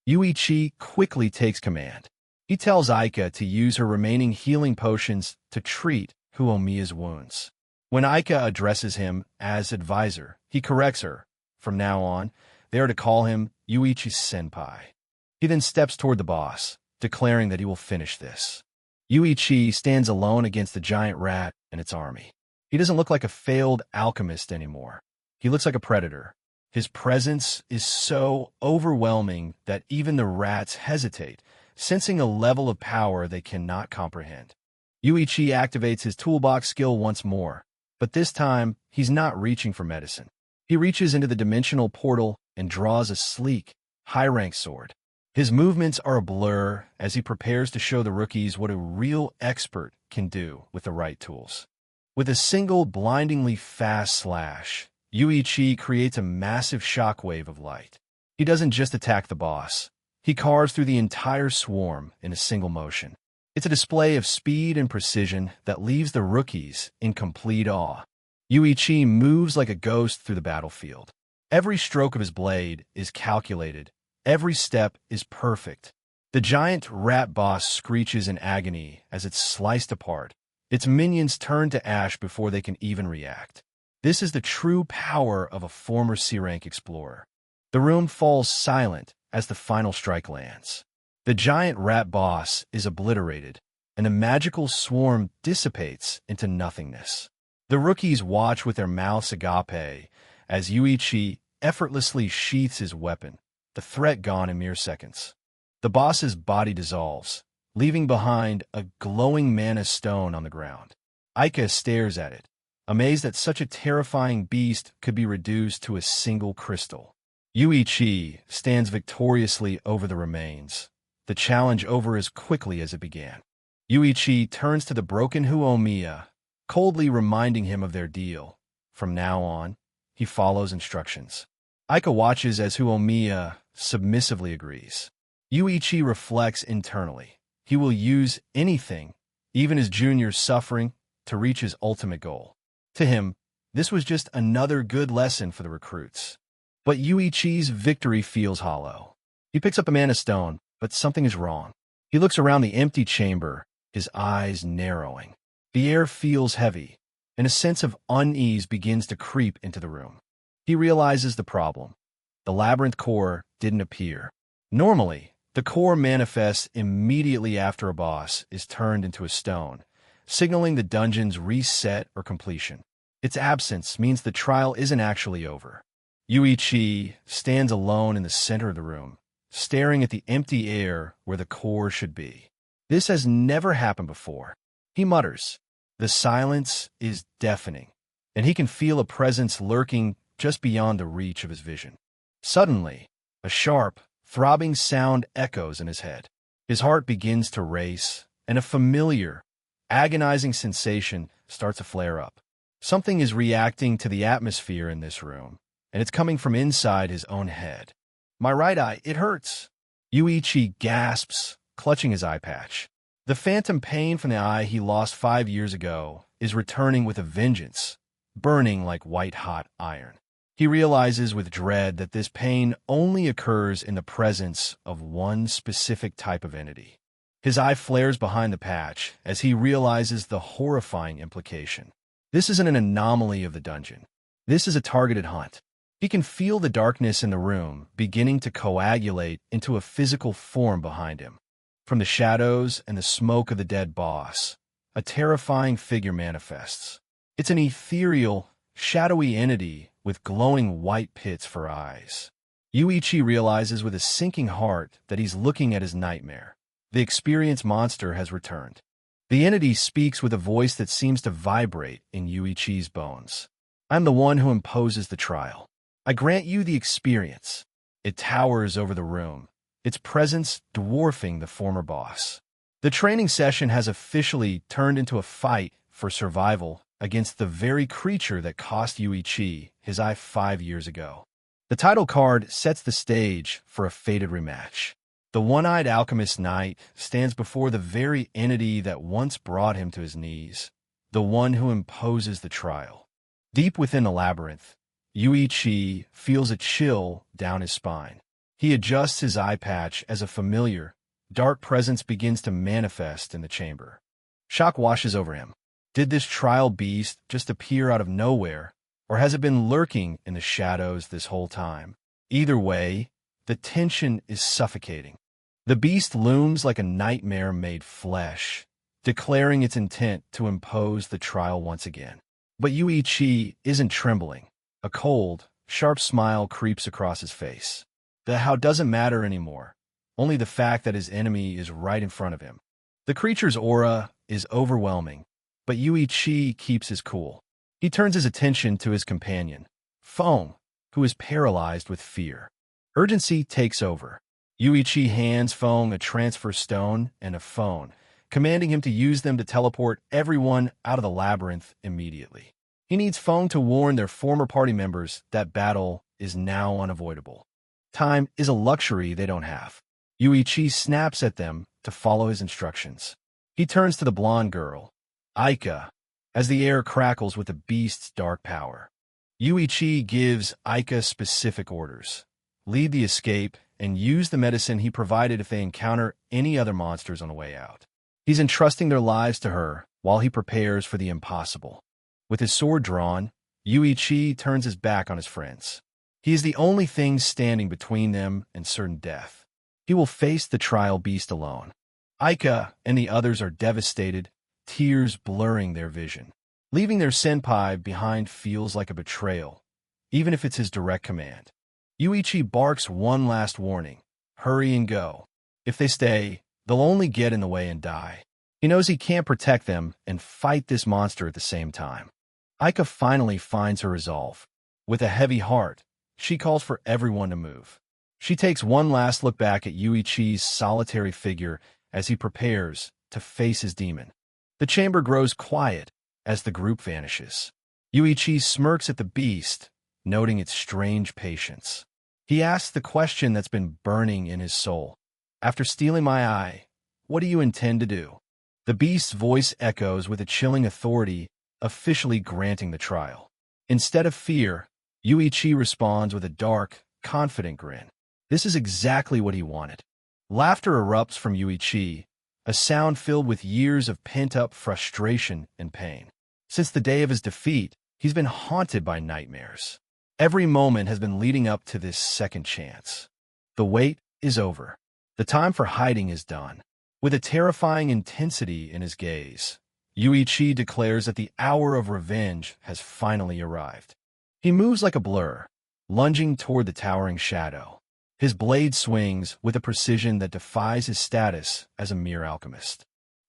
Yuichi quickly takes command. He tells Aika to use her remaining healing potions to treat Kuomiya's wounds. When Aika addresses him as advisor, he corrects her. From now on, they are to call him Yuichi-senpai. He then steps toward the boss, declaring that he will finish this. Yuichi stands alone against the giant rat and its army. He doesn't look like a failed alchemist anymore. He looks like a predator. His presence is so overwhelming that even the rats hesitate, sensing a level of power they cannot comprehend. Yuichi activates his toolbox skill once more, but this time he's not reaching for medicine. He reaches into the dimensional portal and draws a sleek, high-rank sword. His movements are a blur as he prepares to show the rookies what a real expert can do with the right tools. With a single blindingly fast slash, Yuichi creates a massive shockwave of light. He doesn't just attack the boss. He carves through the entire swarm in a single motion. It's a display of speed and precision that leaves the rookies in complete awe. Yuichi moves like a ghost through the battlefield. Every stroke of his blade is calculated. Every step is perfect. The giant rat boss screeches in agony as it's sliced apart. Its minions turn to ash before they can even react. This is the true power of a former C-rank explorer. The room falls silent as the final strike lands. The giant rat boss is obliterated, and the magical swarm dissipates into nothingness. The rookies watch with their mouths agape as Yuichi effortlessly sheaths his weapon, the threat gone in mere seconds. The boss's body dissolves, leaving behind a glowing mana stone on the ground. Aika stares at it, amazed that such a terrifying beast could be reduced to a single crystal. Yuichi stands victoriously over the remains, the challenge over as quickly as it began. Yuichi turns to the broken Kuomiya, coldly reminding him of their deal. From now on, he follows instructions. Aika watches as Kuomiya submissively agrees. Yuichi reflects internally. He will use anything, even his junior's suffering, to reach his ultimate goal. To him, this was just another good lesson for the recruits. But Yuichi's victory feels hollow. He picks up a mana stone, but something is wrong. He looks around the empty chamber, his eyes narrowing. The air feels heavy, and a sense of unease begins to creep into the room. He realizes the problem. The labyrinth core didn't appear. Normally, the core manifests immediately after a boss is turned into a stone, signaling the dungeon's reset or completion. Its absence means the trial isn't actually over. Yuichi stands alone in the center of the room, staring at the empty air where the core should be. This has never happened before. He mutters. The silence is deafening, and he can feel a presence lurking just beyond the reach of his vision. Suddenly, a sharp, throbbing sound echoes in his head. His heart begins to race, and a familiar, agonizing sensation starts to flare up. Something is reacting to the atmosphere in this room, and it's coming from inside his own head. "My right eye, it hurts." Yuichi gasps, clutching his eye patch. The phantom pain from the eye he lost 5 years ago is returning with a vengeance, burning like white-hot iron. He realizes with dread that this pain only occurs in the presence of one specific type of entity. His eye flares behind the patch as he realizes the horrifying implication. This isn't an anomaly of the dungeon. This is a targeted hunt. He can feel the darkness in the room beginning to coagulate into a physical form behind him. From the shadows and the smoke of the dead boss, a terrifying figure manifests. It's an ethereal, shadowy entity with glowing white pits for eyes. Yuichi realizes with a sinking heart that he's looking at his nightmare. The experienced monster has returned. The entity speaks with a voice that seems to vibrate in Yuichi's bones. I'm the one who imposes the trial. I grant you the experience. It towers over the room, its presence dwarfing the former boss. The training session has officially turned into a fight for survival against the very creature that cost Yuichi his eye 5 years ago. The title card sets the stage for a fated rematch. The one-eyed alchemist knight stands before the very entity that once brought him to his knees, the one who imposes the trial. Deep within the labyrinth, Yuichi feels a chill down his spine. He adjusts his eye patch as a familiar, dark presence begins to manifest in the chamber. Shock washes over him. Did this trial beast just appear out of nowhere, or has it been lurking in the shadows this whole time? Either way, the tension is suffocating. The beast looms like a nightmare made flesh, declaring its intent to impose the trial once again. But Yuichi isn't trembling. A cold, sharp smile creeps across his face. The how doesn't matter anymore, only the fact that his enemy is right in front of him. The creature's aura is overwhelming, but Yuichi keeps his cool. He turns his attention to his companion, Feng, who is paralyzed with fear. Urgency takes over. Yuichi hands Feng a transfer stone and a phone, commanding him to use them to teleport everyone out of the labyrinth immediately. He needs Feng to warn their former party members that battle is now unavoidable. Time is a luxury they don't have. Yuichi snaps at them to follow his instructions. He turns to the blonde girl, Aika, as the air crackles with the beast's dark power. Yuichi gives Aika specific orders. Lead the escape and use the medicine he provided if they encounter any other monsters on the way out. He's entrusting their lives to her while he prepares for the impossible. With his sword drawn, Yuichi turns his back on his friends. He is the only thing standing between them and certain death. He will face the trial beast alone. Aika and the others are devastated, tears blurring their vision. Leaving their senpai behind feels like a betrayal, even if it's his direct command. Yuichi barks one last warning. Hurry and go. If they stay, they'll only get in the way and die. He knows he can't protect them and fight this monster at the same time. Aika finally finds her resolve. With a heavy heart, she calls for everyone to move. She takes one last look back at Yuichi's solitary figure as he prepares to face his demon. The chamber grows quiet as the group vanishes. Yuichi smirks at the beast, noting its strange patience. He asks the question that's been burning in his soul. After stealing my eye, what do you intend to do? The beast's voice echoes with a chilling authority, officially granting the trial. Instead of fear, Yuichi responds with a dark, confident grin. This is exactly what he wanted. Laughter erupts from Yuichi, a sound filled with years of pent-up frustration and pain. Since the day of his defeat, he's been haunted by nightmares. Every moment has been leading up to this second chance. The wait is over. The time for hiding is done. With a terrifying intensity in his gaze, Yuichi declares that the hour of revenge has finally arrived. He moves like a blur, lunging toward the towering shadow. His blade swings with a precision that defies his status as a mere alchemist.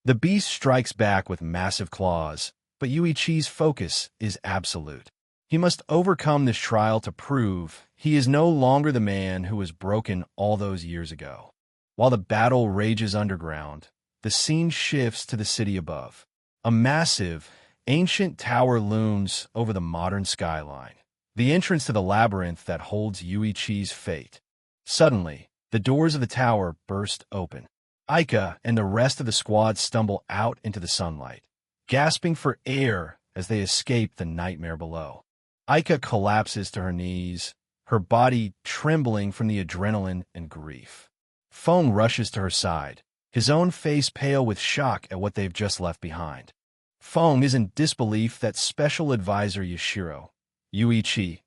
The beast strikes back with massive claws, but Yuichi's focus is absolute. He must overcome this trial to prove he is no longer the man who was broken all those years ago. While the battle rages underground, the scene shifts to the city above. A massive, ancient tower looms over the modern skyline, the entrance to the labyrinth that holds Yuichi's fate. Suddenly, the doors of the tower burst open. Aika and the rest of the squad stumble out into the sunlight, gasping for air as they escape the nightmare below. Aika collapses to her knees, her body trembling from the adrenaline and grief. Feng rushes to her side, his own face pale with shock at what they've just left behind. Feng is in disbelief that Special Advisor Yashiro, Yuichi,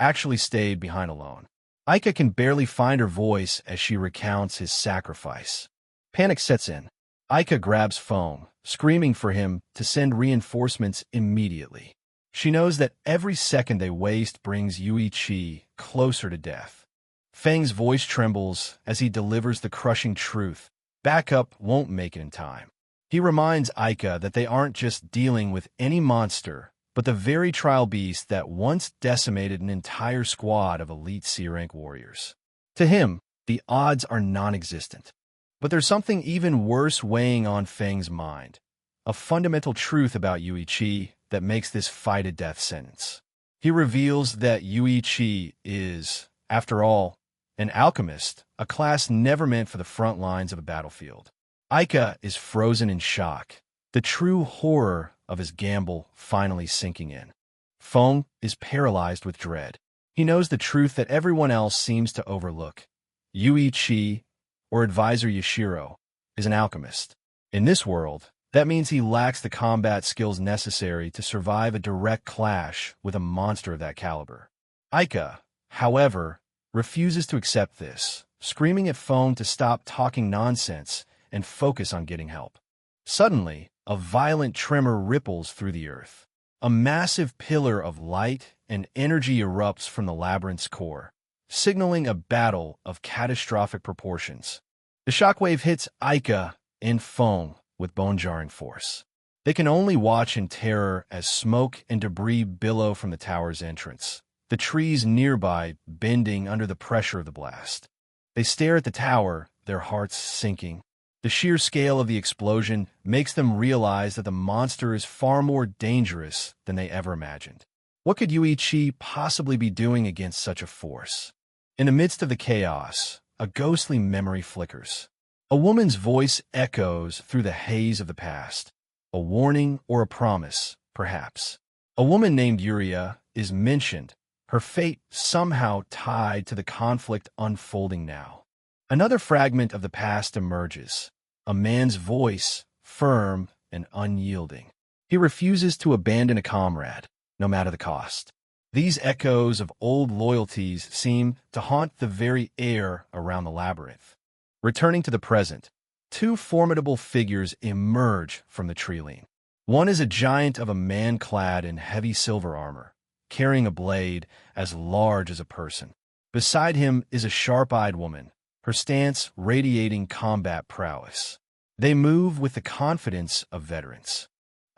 actually stayed behind alone. Aika can barely find her voice as she recounts his sacrifice. Panic sets in. Aika grabs Feng, screaming for him to send reinforcements immediately. She knows that every second they waste brings Yuichi closer to death. Feng's voice trembles as he delivers the crushing truth. Backup won't make it in time. He reminds Aika that they aren't just dealing with any monster, but the very trial beast that once decimated an entire squad of elite C-rank warriors. To him, the odds are non-existent. But there's something even worse weighing on Feng's mind. A fundamental truth about Yuichi that makes this fight a death sentence. He reveals that Yuichi is, after all, an alchemist, a class never meant for the front lines of a battlefield. Aika is frozen in shock, the true horror of his gamble finally sinking in. Feng is paralyzed with dread. He knows the truth that everyone else seems to overlook. Yuichi, or Advisor Yashiro, is an alchemist. In this world, that means he lacks the combat skills necessary to survive a direct clash with a monster of that caliber. Aika, however, refuses to accept this, screaming at Feng to stop talking nonsense and focus on getting help. Suddenly, a violent tremor ripples through the earth. A massive pillar of light and energy erupts from the labyrinth's core, signaling a battle of catastrophic proportions. The shockwave hits Aika and Feng with bone-jarring force. They can only watch in terror as smoke and debris billow from the tower's entrance, the trees nearby bending under the pressure of the blast. They stare at the tower, their hearts sinking. The sheer scale of the explosion makes them realize that the monster is far more dangerous than they ever imagined. What could Yuichi possibly be doing against such a force? In the midst of the chaos, a ghostly memory flickers. A woman's voice echoes through the haze of the past. A warning or a promise, perhaps. A woman named Yuria is mentioned, her fate somehow tied to the conflict unfolding now. Another fragment of the past emerges. A man's voice, firm and unyielding. He refuses to abandon a comrade, no matter the cost. These echoes of old loyalties seem to haunt the very air around the labyrinth. Returning to the present, two formidable figures emerge from the tree-line. One is a giant of a man clad in heavy silver armor, carrying a blade as large as a person. Beside him is a sharp-eyed woman, her stance radiating combat prowess. They move with the confidence of veterans.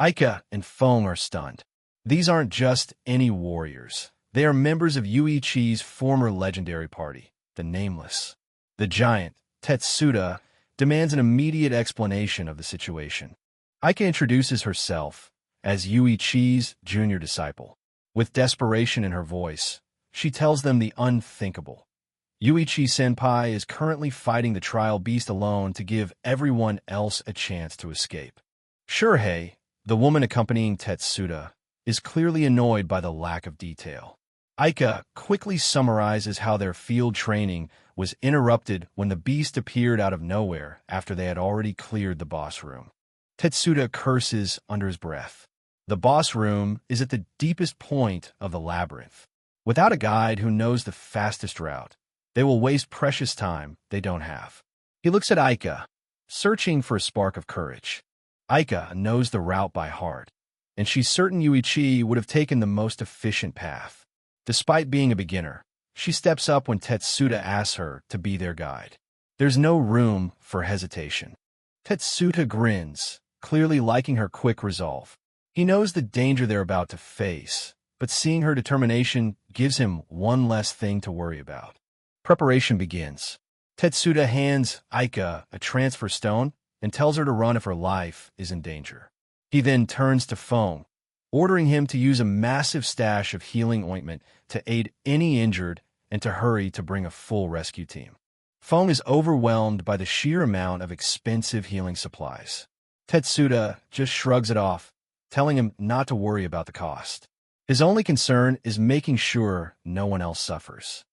Aika and Feng are stunned. These aren't just any warriors. They are members of Yuichi's former legendary party, the Nameless. The giant, Tetsuda, demands an immediate explanation of the situation. Aika introduces herself as Yuichi's junior disciple. With desperation in her voice, she tells them the unthinkable. Yuichi-senpai is currently fighting the trial beast alone to give everyone else a chance to escape. Shurhei, the woman accompanying Tetsuda, is clearly annoyed by the lack of detail. Aika quickly summarizes how their field training was interrupted when the beast appeared out of nowhere after they had already cleared the boss room. Tetsuda curses under his breath. The boss room is at the deepest point of the labyrinth. Without a guide who knows the fastest route, they will waste precious time they don't have. He looks at Aika, searching for a spark of courage. Aika knows the route by heart, and she's certain Yuichi would have taken the most efficient path. Despite being a beginner, she steps up when Tetsuda asks her to be their guide. There's no room for hesitation. Tetsuda grins, clearly liking her quick resolve. He knows the danger they're about to face, but seeing her determination gives him one less thing to worry about. Preparation begins. Tetsuda hands Aika a transfer stone and tells her to run if her life is in danger. He then turns to Feng, ordering him to use a massive stash of healing ointment to aid any injured and to hurry to bring a full rescue team. Feng is overwhelmed by the sheer amount of expensive healing supplies. Tetsuda just shrugs it off, telling him not to worry about the cost. His only concern is making sure no one else suffers.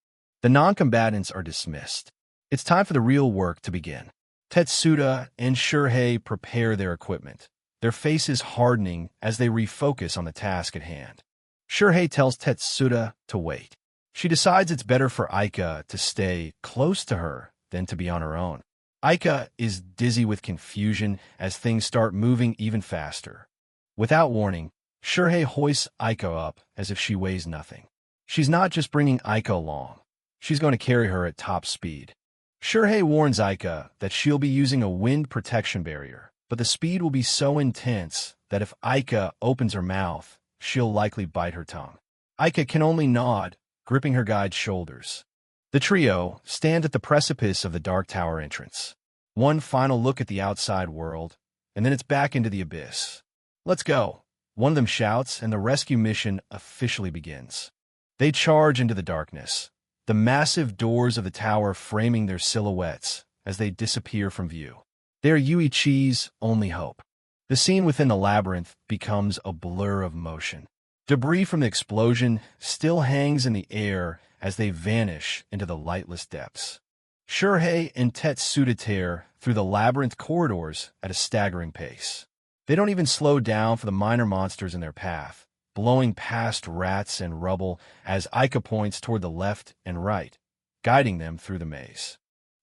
The non-combatants are dismissed. It's time for the real work to begin. Tetsuda and Shurhei prepare their equipment, their faces hardening as they refocus on the task at hand. Shurhei tells Tetsuda to wait. She decides it's better for Aika to stay close to her than to be on her own. Aika is dizzy with confusion as things start moving even faster. Without warning, Shurhei hoists Aika up as if she weighs nothing. She's not just bringing Aika along. She's going to carry her at top speed. Shurhei warns Aika that she'll be using a wind protection barrier, but the speed will be so intense that if Aika opens her mouth, she'll likely bite her tongue. Aika can only nod, gripping her guide's shoulders. The trio stand at the precipice of the Dark Tower entrance. One final look at the outside world, and then it's back into the abyss. "Let's go," one of them shouts, and the rescue mission officially begins. They charge into the darkness, the massive doors of the tower framing their silhouettes as they disappear from view. They're Yuichi's only hope. The scene within the labyrinth becomes a blur of motion. Debris from the explosion still hangs in the air as they vanish into the lightless depths. Shurhei and Tetsuda tear through the labyrinth corridors at a staggering pace. They don't even slow down for the minor monsters in their path, blowing past rats and rubble as Aika points toward the left and right, guiding them through the maze.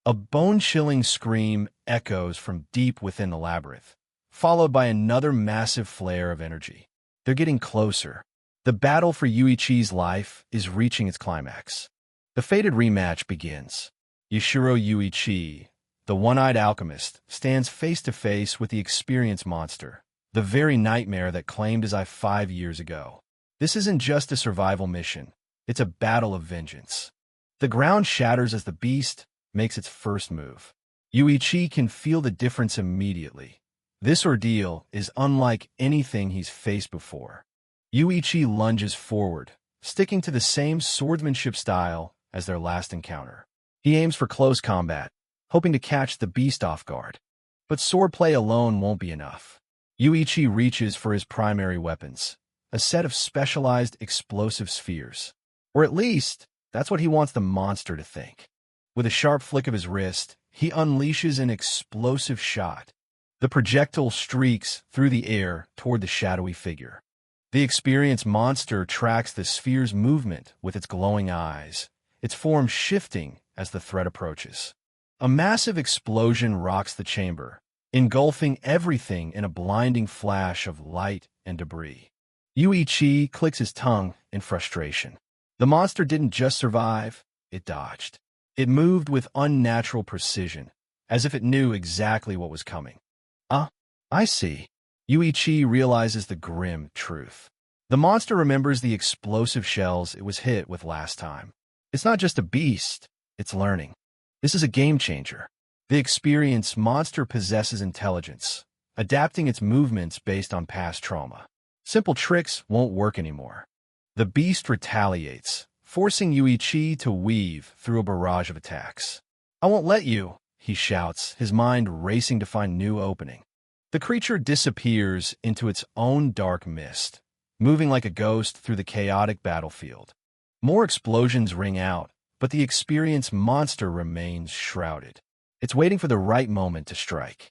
A bone-chilling scream echoes from deep within the labyrinth, followed by another massive flare of energy. They're getting closer. The battle for Yuichi's life is reaching its climax. The fated rematch begins. Yashiro Yuichi, the one-eyed alchemist, stands face-to-face with the experienced monster, the very nightmare that claimed his eye 5 years ago. This isn't just a survival mission. It's a battle of vengeance. The ground shatters as the beast makes its first move. Yuichi can feel the difference immediately. This ordeal is unlike anything he's faced before. Yuichi lunges forward, sticking to the same swordsmanship style as their last encounter. He aims for close combat, hoping to catch the beast off guard. But swordplay alone won't be enough. Yuichi reaches for his primary weapons, a set of specialized explosive spheres. Or at least, that's what he wants the monster to think. With a sharp flick of his wrist, he unleashes an explosive shot. The projectile streaks through the air toward the shadowy figure. The experienced monster tracks the sphere's movement with its glowing eyes, its form shifting as the threat approaches. A massive explosion rocks the chamber, engulfing everything in a blinding flash of light and debris. Yuichi clicks his tongue in frustration. The monster didn't just survive, it dodged. It moved with unnatural precision, as if it knew exactly what was coming. I see. Yuichi realizes the grim truth. The monster remembers the explosive shells it was hit with last time. It's not just a beast, it's learning. This is a game changer. The experienced monster possesses intelligence, adapting its movements based on past trauma. Simple tricks won't work anymore. The beast retaliates, forcing Yuichi to weave through a barrage of attacks. "I won't let you," he shouts, his mind racing to find new opening. The creature disappears into its own dark mist, moving like a ghost through the chaotic battlefield. More explosions ring out, but the experienced monster remains shrouded. It's waiting for the right moment to strike.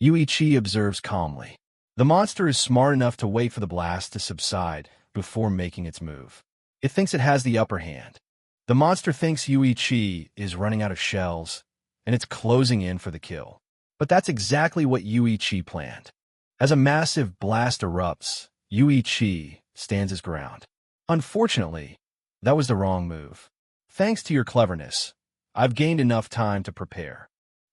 Yuichi observes calmly. The monster is smart enough to wait for the blast to subside before making its move. It thinks it has the upper hand. The monster thinks Yuichi is running out of shells, and it's closing in for the kill. But that's exactly what Yuichi planned. As a massive blast erupts, Yuichi stands his ground. Unfortunately, that was the wrong move. Thanks to your cleverness, I've gained enough time to prepare.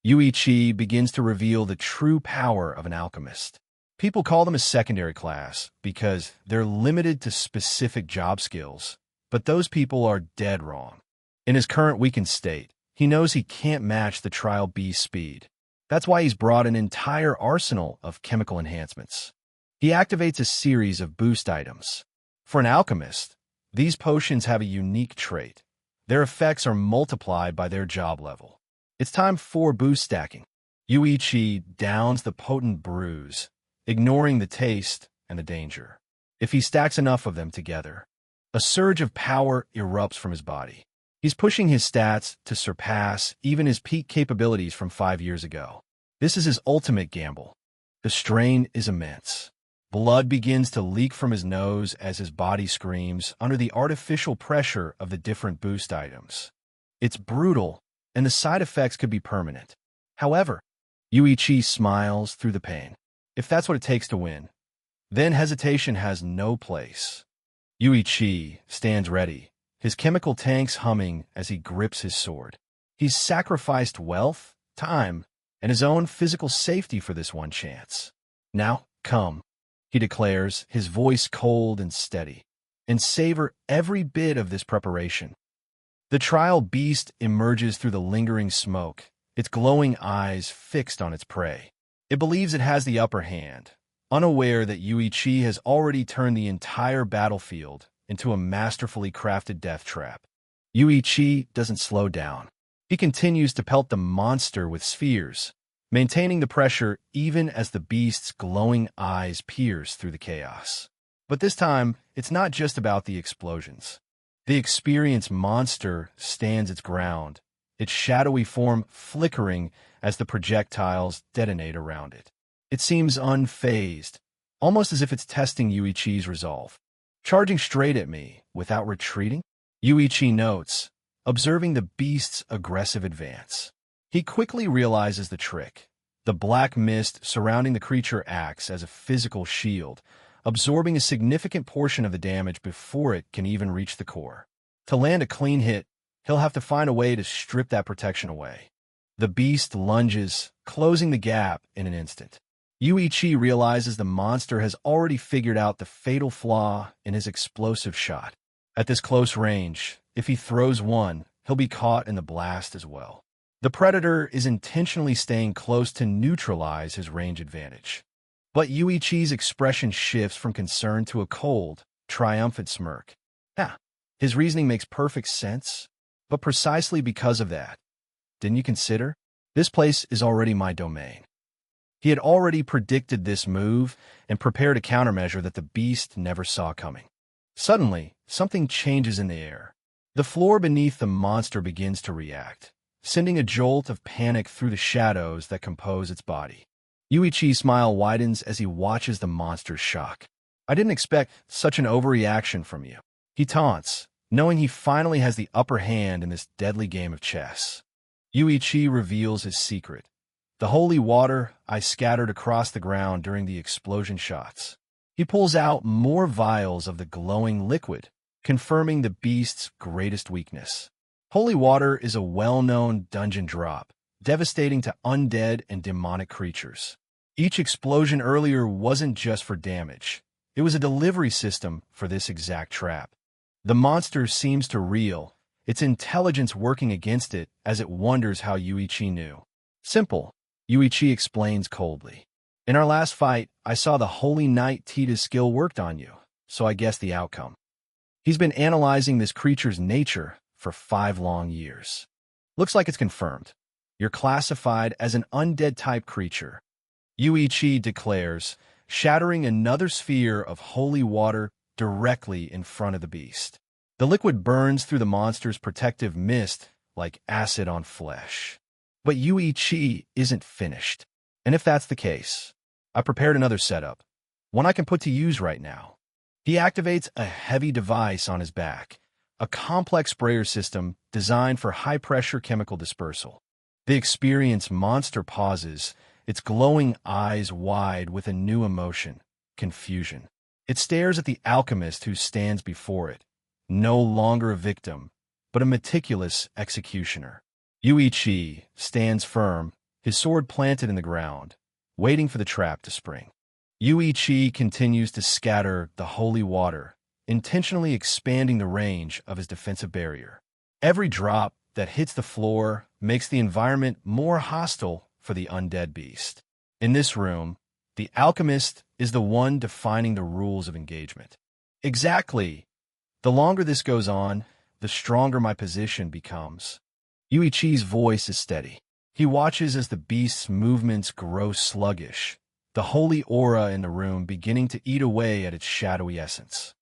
Yuichi begins to reveal the true power of an alchemist. People call them a secondary class because they're limited to specific job skills, but those people are dead wrong. In his current weakened state, he knows he can't match the Trial B's speed. That's why he's brought an entire arsenal of chemical enhancements. He activates a series of boost items. For an alchemist, these potions have a unique trait. Their effects are multiplied by their job level. It's time for boost stacking. Yuichi downs the potent brews, ignoring the taste and the danger. If he stacks enough of them together, a surge of power erupts from his body. He's pushing his stats to surpass even his peak capabilities from 5 years ago. This is his ultimate gamble. The strain is immense. Blood begins to leak from his nose as his body screams under the artificial pressure of the different boost items. It's brutal, and the side effects could be permanent. However, Yuichi smiles through the pain. If that's what it takes to win, then hesitation has no place. Yuichi stands ready, his chemical tanks humming as he grips his sword. He's sacrificed wealth, time, and his own physical safety for this one chance. Now, come, he declares, his voice cold and steady, and savor every bit of this preparation. The trial beast emerges through the lingering smoke, its glowing eyes fixed on its prey. It believes it has the upper hand, unaware that Yuichi has already turned the entire battlefield into a masterfully crafted death trap. Yuichi doesn't slow down. He continues to pelt the monster with spheres, maintaining the pressure even as the beast's glowing eyes pierce through the chaos. But this time, it's not just about the explosions. The experienced monster stands its ground, its shadowy form flickering as the projectiles detonate around it. It seems unfazed, almost as if it's testing Yuichi's resolve. Charging straight at me, without retreating? Yuichi notes, observing the beast's aggressive advance. He quickly realizes the trick. The black mist surrounding the creature acts as a physical shield, absorbing a significant portion of the damage before it can even reach the core. To land a clean hit, he'll have to find a way to strip that protection away. The beast lunges, closing the gap in an instant. Yuichi realizes the monster has already figured out the fatal flaw in his explosive shot. At this close range, if he throws one, he'll be caught in the blast as well. The predator is intentionally staying close to neutralize his range advantage. But Yuichi's expression shifts from concern to a cold, triumphant smirk. His reasoning makes perfect sense, but precisely because of that, didn't you consider? This place is already my domain. He had already predicted this move and prepared a countermeasure that the beast never saw coming. Suddenly, something changes in the air. The floor beneath the monster begins to react, sending a jolt of panic through the shadows that compose its body. Yuichi's smile widens as he watches the monster's shock. I didn't expect such an overreaction from you. He taunts, knowing he finally has the upper hand in this deadly game of chess. Yuichi reveals his secret. The holy water I scattered across the ground during the explosion shots. He pulls out more vials of the glowing liquid, confirming the beast's greatest weakness. Holy water is a well-known dungeon drop, devastating to undead and demonic creatures. Each explosion earlier wasn't just for damage. It was a delivery system for this exact trap. The monster seems to reel, its intelligence working against it as it wonders how Yuichi knew. Simple, Yuichi explains coldly. In our last fight, I saw the Holy Knight Tita's skill worked on you, so I guessed the outcome. He's been analyzing this creature's nature for 5 long years. Looks like it's confirmed. You're classified as an undead-type creature. Yuichi declares, shattering another sphere of holy water directly in front of the beast. The liquid burns through the monster's protective mist like acid on flesh. But Yuichi isn't finished. And if that's the case, I prepared another setup, one I can put to use right now. He activates a heavy device on his back, a complex sprayer system designed for high-pressure chemical dispersal. The experienced monster pauses, its glowing eyes wide with a new emotion, confusion. It stares at the alchemist who stands before it, no longer a victim, but a meticulous executioner. Yuichi stands firm, his sword planted in the ground, waiting for the trap to spring. Yuichi continues to scatter the holy water, intentionally expanding the range of his defensive barrier. Every drop that hits the floor makes the environment more hostile for the undead beast. In this room, the alchemist is the one defining the rules of engagement. Exactly. The longer this goes on, the stronger my position becomes. Yuichi's voice is steady. He watches as the beast's movements grow sluggish, the holy aura in the room beginning to eat away at its shadowy essence.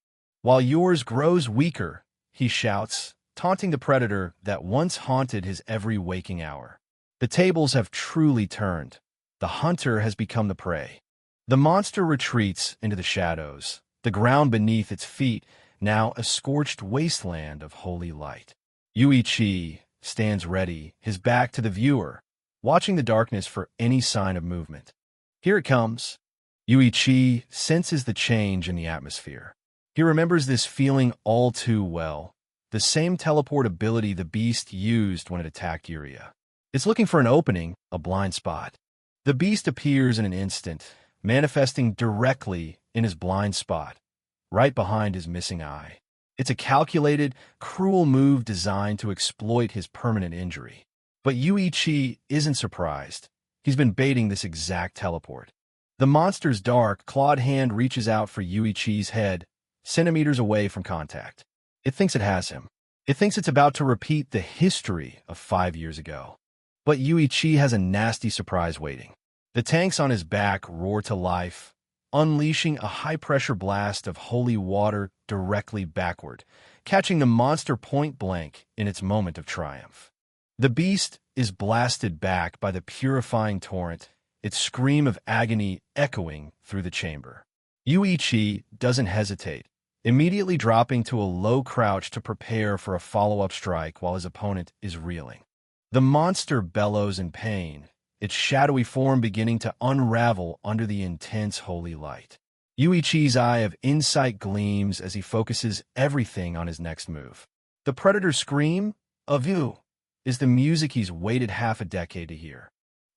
While yours grows weaker, he shouts, taunting the predator that once haunted his every waking hour. The tables have truly turned. The hunter has become the prey. The monster retreats into the shadows, the ground beneath its feet now a scorched wasteland of holy light. Yuichi stands ready, his back to the viewer, watching the darkness for any sign of movement. Here it comes. Yuichi senses the change in the atmosphere. He remembers this feeling all too well, the same teleport ability the beast used when it attacked Yuria. It's looking for an opening, a blind spot. The beast appears in an instant, manifesting directly in his blind spot, right behind his missing eye. It's a calculated, cruel move designed to exploit his permanent injury. But Yuichi isn't surprised. He's been baiting this exact teleport. The monster's dark, clawed hand reaches out for Yuichi's head, centimeters away from contact. It thinks it has him. It thinks it's about to repeat the history of 5 years ago. But Yuichi has a nasty surprise waiting. The tanks on his back roar to life, unleashing a high-pressure blast of holy water directly backward, catching the monster point-blank in its moment of triumph. The beast is blasted back by the purifying torrent, its scream of agony echoing through the chamber. Yuichi doesn't hesitate, immediately dropping to a low crouch to prepare for a follow-up strike while his opponent is reeling. The monster bellows in pain, its shadowy form beginning to unravel under the intense holy light. Yuichi's eye of insight gleams as he focuses everything on his next move. The predator's scream, of you, is the music he's waited half a decade to hear.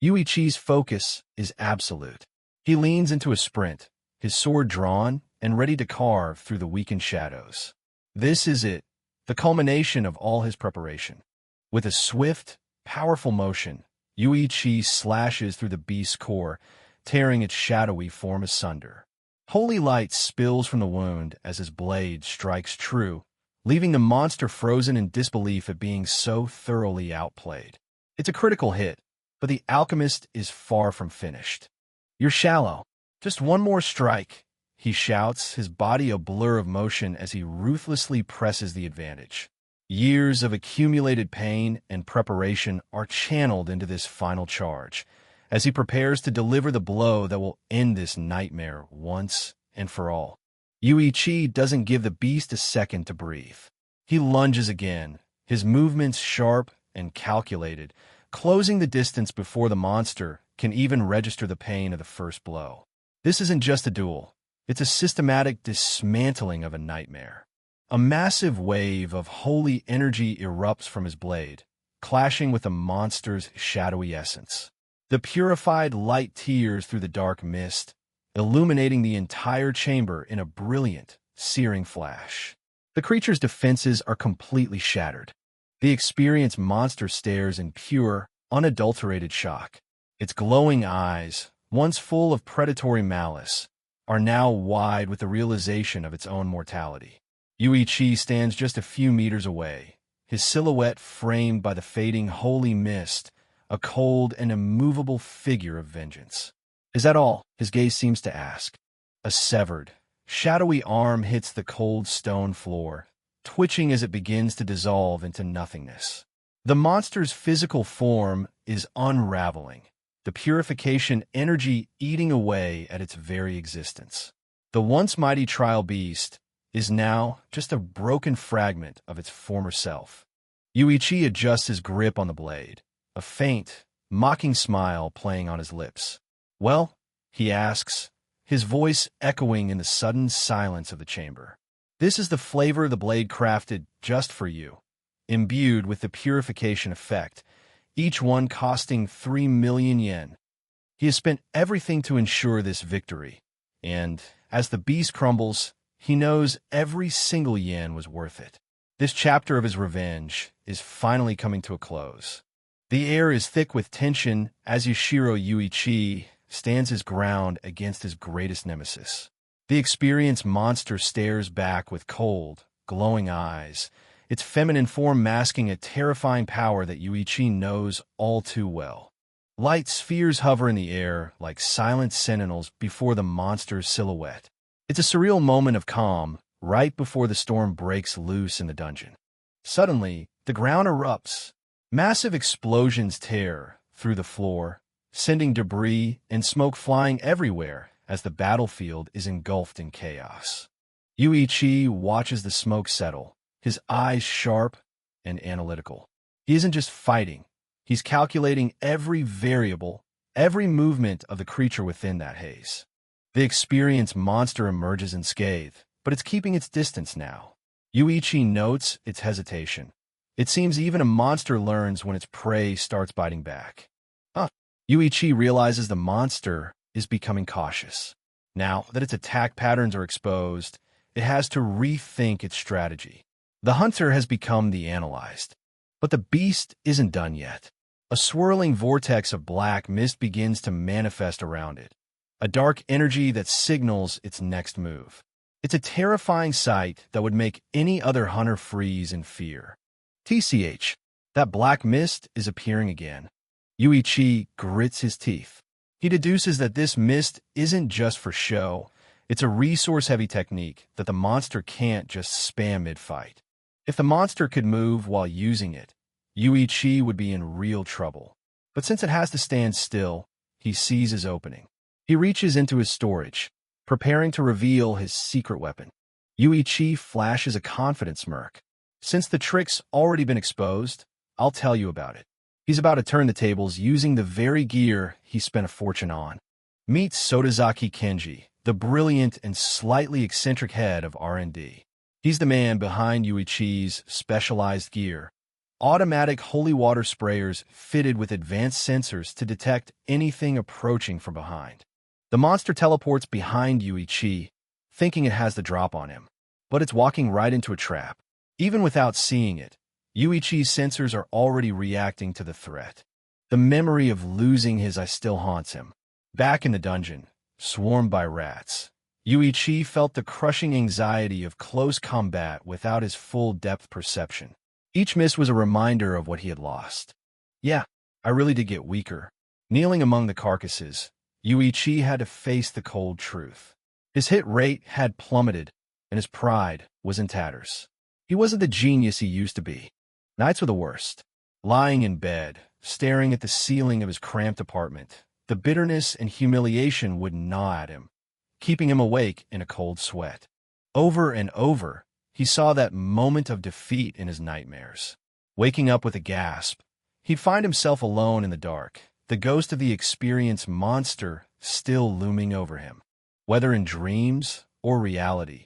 Yuichi's focus is absolute. He leans into a sprint, his sword drawn and ready to carve through the weakened shadows. This is it, the culmination of all his preparation. With a swift, powerful motion, Yuichi slashes through the beast's core, tearing its shadowy form asunder. Holy light spills from the wound as his blade strikes true, leaving the monster frozen in disbelief at being so thoroughly outplayed. It's a critical hit, but the alchemist is far from finished. You're shallow. Just one more strike, he shouts, his body a blur of motion as he ruthlessly presses the advantage. Years of accumulated pain and preparation are channeled into this final charge, as he prepares to deliver the blow that will end this nightmare once and for all. Yuichi doesn't give the beast a second to breathe. He lunges again, his movements sharp and calculated, closing the distance before the monster can even register the pain of the first blow. This isn't just a duel. It's a systematic dismantling of a nightmare. A massive wave of holy energy erupts from his blade, clashing with the monster's shadowy essence. The purified light tears through the dark mist, illuminating the entire chamber in a brilliant, searing flash. The creature's defenses are completely shattered. The experienced monster stares in pure, unadulterated shock. Its glowing eyes, once full of predatory malice, are now wide with the realization of its own mortality. Yuichi stands just a few meters away, his silhouette framed by the fading holy mist, a cold and immovable figure of vengeance. Is that all? His gaze seems to ask. A severed, shadowy arm hits the cold stone floor, twitching as it begins to dissolve into nothingness. The monster's physical form is unraveling, the purification energy eating away at its very existence. The once mighty trial beast is now just a broken fragment of its former self. Yuichi adjusts his grip on the blade, a faint, mocking smile playing on his lips. Well, he asks, his voice echoing in the sudden silence of the chamber. This is the flavor the blade crafted just for you, imbued with the purification effect, each one costing 3 million yen. He has spent everything to ensure this victory, and, as the beast crumbles, he knows every single yen was worth it. This chapter of his revenge is finally coming to a close. The air is thick with tension as Yashiro Yuichi stands his ground against his greatest nemesis. The experienced monster stares back with cold, glowing eyes, its feminine form masking a terrifying power that Yuichi knows all too well. Light spheres hover in the air like silent sentinels before the monster's silhouette. It's a surreal moment of calm right before the storm breaks loose in the dungeon. Suddenly, the ground erupts. Massive explosions tear through the floor, sending debris and smoke flying everywhere as the battlefield is engulfed in chaos. Yuichi watches the smoke settle, his eyes sharp and analytical. He isn't just fighting, he's calculating every variable, every movement of the creature within that haze. The experienced monster emerges unscathed, but it's keeping its distance now. Yuichi notes its hesitation. It seems even a monster learns when its prey starts biting back. Yuichi realizes the monster is becoming cautious. Now that its attack patterns are exposed, it has to rethink its strategy. The hunter has become the analyzed. But the beast isn't done yet. A swirling vortex of black mist begins to manifest around it, a dark energy that signals its next move. It's a terrifying sight that would make any other hunter freeze in fear. TCH, that black mist is appearing again. Yuichi grits his teeth. He deduces that this mist isn't just for show. It's a resource-heavy technique that the monster can't just spam mid-fight. If the monster could move while using it, Yuichi would be in real trouble. But since it has to stand still, he sees his opening. He reaches into his storage, preparing to reveal his secret weapon. Yuichi flashes a confident smirk. Since the trick's already been exposed, I'll tell you about it. He's about to turn the tables using the very gear he spent a fortune on. Meet Sotozaki Kenji, the brilliant and slightly eccentric head of R&D. He's the man behind Yuichi's specialized gear, automatic holy water sprayers fitted with advanced sensors to detect anything approaching from behind. The monster teleports behind Yuichi, thinking it has the drop on him, but it's walking right into a trap. Even without seeing it, Yuichi's sensors are already reacting to the threat. The memory of losing his eye still haunts him. Back in the dungeon, swarmed by rats, Yuichi felt the crushing anxiety of close combat without his full depth perception. Each miss was a reminder of what he had lost. Yeah, I really did get weaker. Kneeling among the carcasses, Yuichi had to face the cold truth. His hit rate had plummeted, and his pride was in tatters. He wasn't the genius he used to be. Nights were the worst. Lying in bed, staring at the ceiling of his cramped apartment, the bitterness and humiliation would gnaw at him, keeping him awake in a cold sweat. Over and over, he saw that moment of defeat in his nightmares. Waking up with a gasp, he'd find himself alone in the dark, the ghost of the experienced monster still looming over him. Whether in dreams or reality,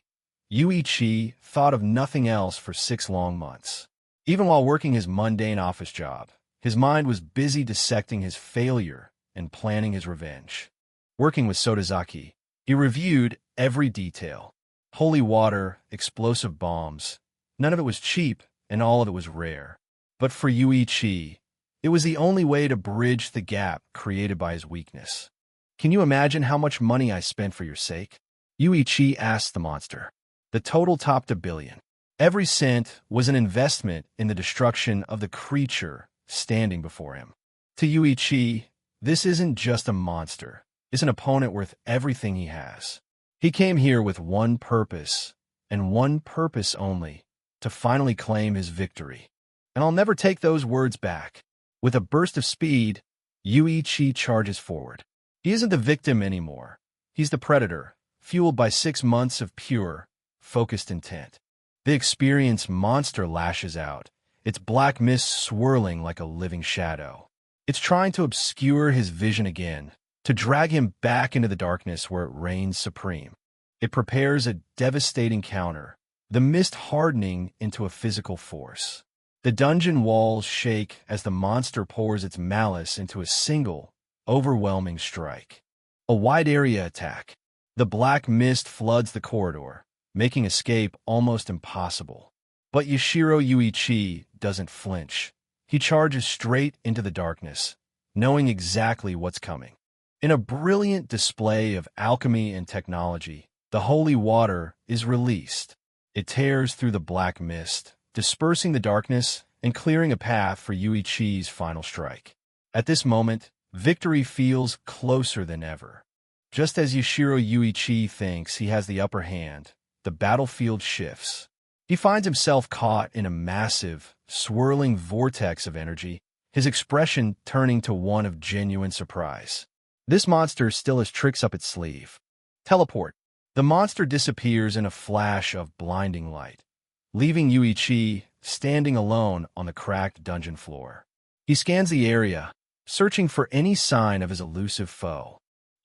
Yuichi thought of nothing else for 6 long months. Even while working his mundane office job, his mind was busy dissecting his failure and planning his revenge. Working with Sotozaki, he reviewed every detail. Holy water, explosive bombs. None of it was cheap, and all of it was rare. But for Yuichi, it was the only way to bridge the gap created by his weakness. Can you imagine how much money I spent for your sake? Yuichi asked the monster. The total topped $1 billion. Every cent was an investment in the destruction of the creature standing before him. To Yuichi, this isn't just a monster. It's an opponent worth everything he has. He came here with one purpose, and one purpose only, to finally claim his victory. And I'll never take those words back. With a burst of speed, Yuichi charges forward. He isn't the victim anymore. He's the predator, fueled by 6 months of pure, focused intent. The experienced monster lashes out, its black mist swirling like a living shadow. It's trying to obscure his vision again, to drag him back into the darkness where it reigns supreme. It prepares a devastating counter, the mist hardening into a physical force. The dungeon walls shake as the monster pours its malice into a single, overwhelming strike. A wide-area attack. The black mist floods the corridor, making escape almost impossible. But Yashiro Yuichi doesn't flinch. He charges straight into the darkness, knowing exactly what's coming. In a brilliant display of alchemy and technology, the holy water is released. It tears through the black mist, dispersing the darkness and clearing a path for Yuichi's final strike. At this moment, victory feels closer than ever. Just as Yashiro Yuichi thinks he has the upper hand, the battlefield shifts. He finds himself caught in a massive, swirling vortex of energy, his expression turning to one of genuine surprise. This monster still has tricks up its sleeve. Teleport. The monster disappears in a flash of blinding light, leaving Yuichi standing alone on the cracked dungeon floor. He scans the area, searching for any sign of his elusive foe.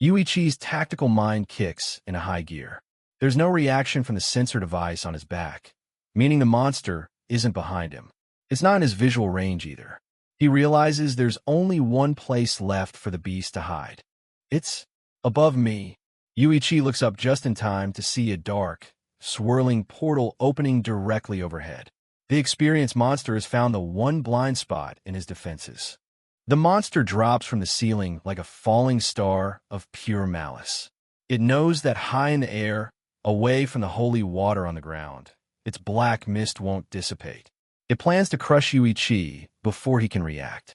Yuichi's tactical mind kicks in a high gear. There's no reaction from the sensor device on his back, meaning the monster isn't behind him. It's not in his visual range either. He realizes there's only one place left for the beast to hide. It's above me. Yuichi looks up just in time to see a dark, swirling portal opening directly overhead. The experienced monster has found the one blind spot in his defenses. The monster drops from the ceiling like a falling star of pure malice. It knows that high in the air, away from the holy water on the ground, its black mist won't dissipate. It plans to crush Yuichi before he can react.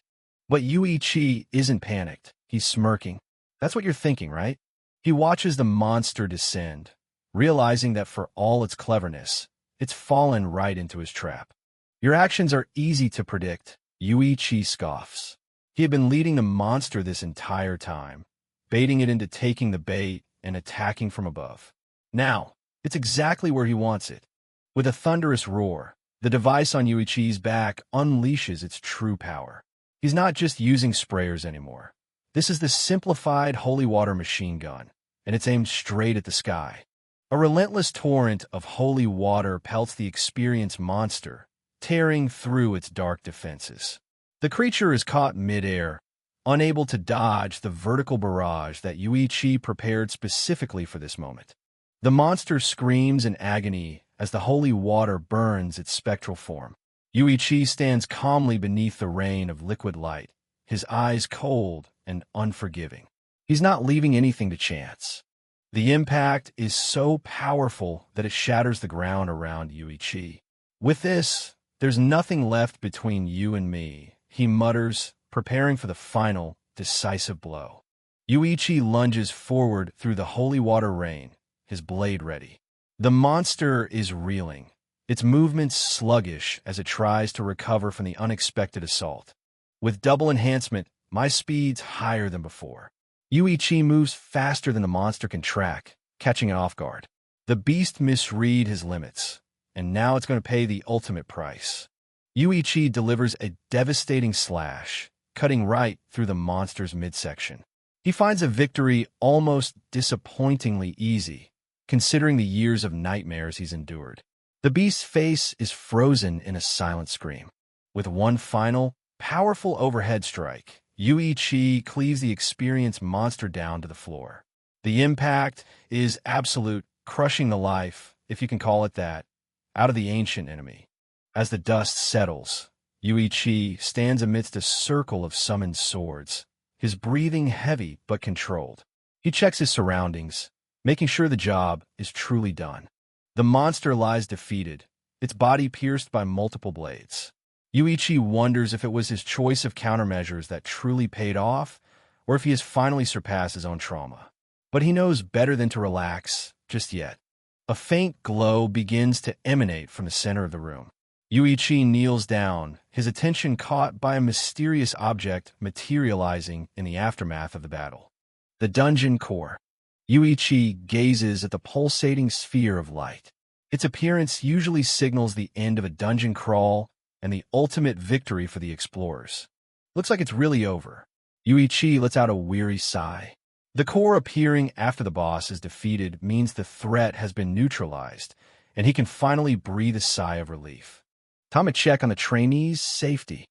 But Yuichi isn't panicked. He's smirking. That's what you're thinking, right? He watches the monster descend, realizing that for all its cleverness, it's fallen right into his trap. Your actions are easy to predict, Yuichi scoffs. He had been leading the monster this entire time, baiting it into taking the bait and attacking from above. Now, it's exactly where he wants it. With a thunderous roar, the device on Yuichi's back unleashes its true power. He's not just using sprayers anymore. This is the simplified holy water machine gun, and it's aimed straight at the sky. A relentless torrent of holy water pelts the experienced monster, tearing through its dark defenses. The creature is caught mid-air, unable to dodge the vertical barrage that Yuichi prepared specifically for this moment. The monster screams in agony as the holy water burns its spectral form. Yuichi stands calmly beneath the rain of liquid light, his eyes cold and unforgiving. He's not leaving anything to chance. The impact is so powerful that it shatters the ground around Yuichi. With this, there's nothing left between you and me, he mutters, preparing for the final, decisive blow. Yuichi lunges forward through the holy water rain, his blade ready. The monster is reeling, its movements sluggish as it tries to recover from the unexpected assault. With double enhancement, my speed's higher than before. Yuichi moves faster than the monster can track, catching it off guard. The beast misread his limits, and now it's going to pay the ultimate price. Yuichi delivers a devastating slash, cutting right through the monster's midsection. He finds a victory almost disappointingly easy, considering the years of nightmares he's endured. The beast's face is frozen in a silent scream. With one final, powerful overhead strike, Yuichi cleaves the experienced monster down to the floor. The impact is absolute, crushing the life, if you can call it that, out of the ancient enemy. As the dust settles, Yuichi stands amidst a circle of summoned swords, his breathing heavy but controlled. He checks his surroundings, making sure the job is truly done. The monster lies defeated, its body pierced by multiple blades. Yuichi wonders if it was his choice of countermeasures that truly paid off, or if he has finally surpassed his own trauma. But he knows better than to relax just yet. A faint glow begins to emanate from the center of the room. Yuichi kneels down, his attention caught by a mysterious object materializing in the aftermath of the battle. The dungeon core. Yuichi gazes at the pulsating sphere of light. Its appearance usually signals the end of a dungeon crawl and the ultimate victory for the explorers. Looks like it's really over. Yuichi lets out a weary sigh. The core appearing after the boss is defeated means the threat has been neutralized, and he can finally breathe a sigh of relief. Time to check on the trainees' safety.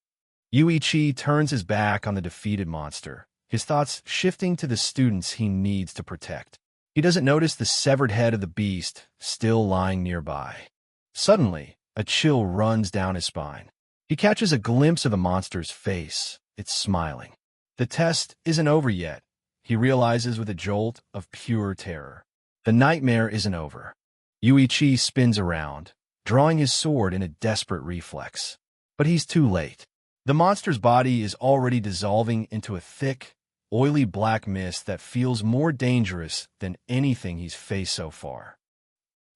Yuichi turns his back on the defeated monster, his thoughts shifting to the students he needs to protect. He doesn't notice the severed head of the beast still lying nearby. Suddenly, a chill runs down his spine. He catches a glimpse of the monster's face. It's smiling. The test isn't over yet, he realizes with a jolt of pure terror. The nightmare isn't over. Yuichi spins around, drawing his sword in a desperate reflex. But he's too late. The monster's body is already dissolving into a thick, oily black mist that feels more dangerous than anything he's faced so far.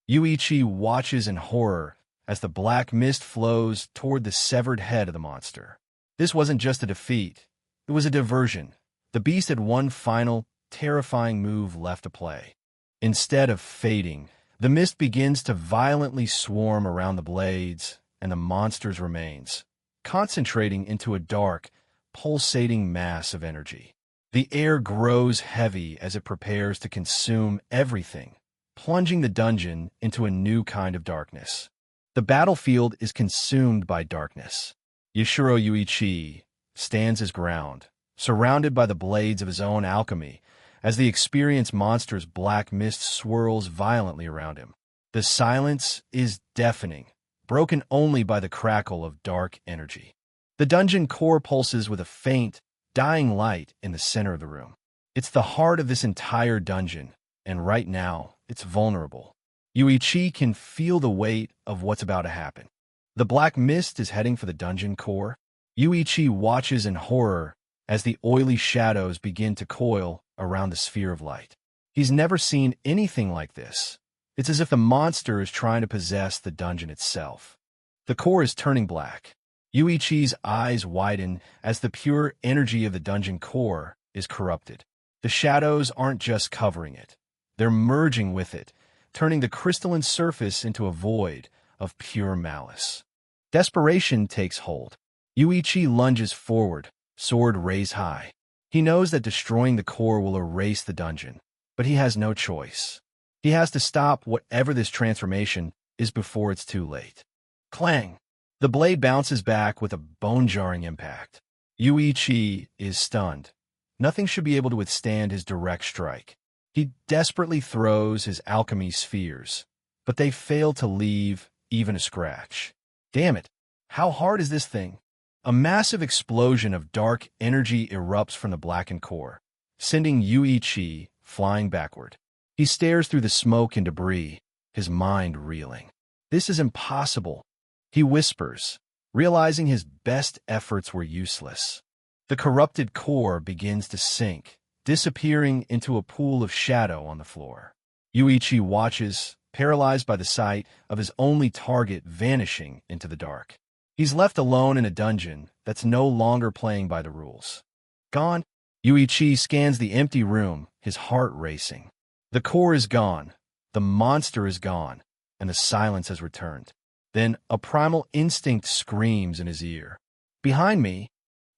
Yuichi watches in horror as the black mist flows toward the severed head of the monster. This wasn't just a defeat, it was a diversion. The beast had one final, terrifying move left to play. Instead of fading, the mist begins to violently swarm around the blades and the monster's remains, concentrating into a dark, pulsating mass of energy. The air grows heavy as it prepares to consume everything, plunging the dungeon into a new kind of darkness. The battlefield is consumed by darkness. Yashiro Yuichi stands his ground, surrounded by the blades of his own alchemy, as the experienced monster's black mist swirls violently around him. The silence is deafening, broken only by the crackle of dark energy. The dungeon core pulses with a faint, dying light in the center of the room. It's the heart of this entire dungeon, and right now, it's vulnerable. Yuichi can feel the weight of what's about to happen. The black mist is heading for the dungeon core. Yuichi watches in horror as the oily shadows begin to coil around the sphere of light. He's never seen anything like this. It's as if the monster is trying to possess the dungeon itself. The core is turning black. Yuichi's eyes widen as the pure energy of the dungeon core is corrupted. The shadows aren't just covering it. They're merging with it, turning the crystalline surface into a void of pure malice. Desperation takes hold. Yuichi lunges forward, sword raised high. He knows that destroying the core will erase the dungeon, but he has no choice. He has to stop whatever this transformation is before it's too late. Clang! The blade bounces back with a bone-jarring impact. Yuichi is stunned. Nothing should be able to withstand his direct strike. He desperately throws his alchemy spheres, but they fail to leave even a scratch. Damn it! How hard is this thing? A massive explosion of dark energy erupts from the blackened core, sending Yuichi flying backward. He stares through the smoke and debris, his mind reeling. This is impossible, he whispers, realizing his best efforts were useless. The corrupted core begins to sink, disappearing into a pool of shadow on the floor. Yuichi watches, paralyzed by the sight of his only target vanishing into the dark. He's left alone in a dungeon that's no longer playing by the rules. Gone? Yuichi scans the empty room, his heart racing. The core is gone, the monster is gone, and the silence has returned. Then a primal instinct screams in his ear. Behind me,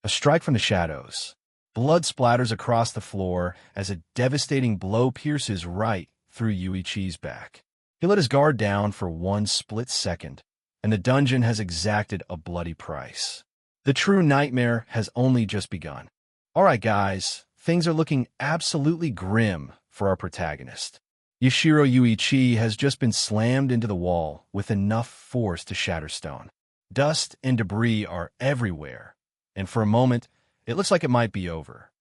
a strike from the shadows. Blood splatters across the floor as a devastating blow pierces right through Yuichi's back. He let his guard down for one split second, and the dungeon has exacted a bloody price. The true nightmare has only just begun. All right, guys, things are looking absolutely grim for our protagonist. Yashiro Yuichi has just been slammed into the wall with enough force to shatter stone. Dust and debris are everywhere, and for a moment, it looks like it might be over.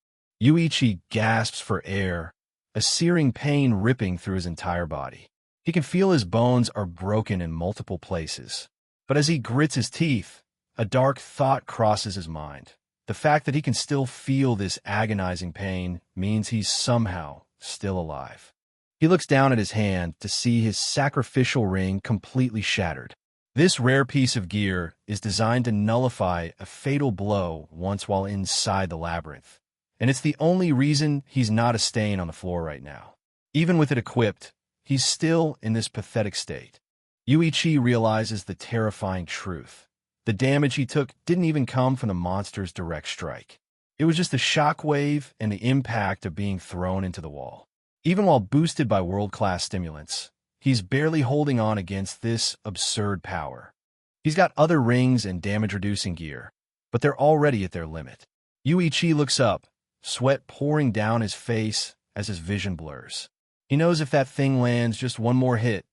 Yuichi gasps for air, a searing pain ripping through his entire body. He can feel his bones are broken in multiple places. But as he grits his teeth, a dark thought crosses his mind. The fact that he can still feel this agonizing pain means he's somehow still alive. He looks down at his hand to see his sacrificial ring completely shattered. This rare piece of gear is designed to nullify a fatal blow once while inside the labyrinth. And it's the only reason he's not a stain on the floor right now. Even with it equipped, he's still in this pathetic state. Yuichi realizes the terrifying truth. The damage he took didn't even come from the monster's direct strike. It was just the shockwave and the impact of being thrown into the wall. Even while boosted by world-class stimulants, he's barely holding on against this absurd power. He's got other rings and damage-reducing gear, but they're already at their limit. Yuichi looks up, sweat pouring down his face as his vision blurs. He knows if that thing lands just one more hit,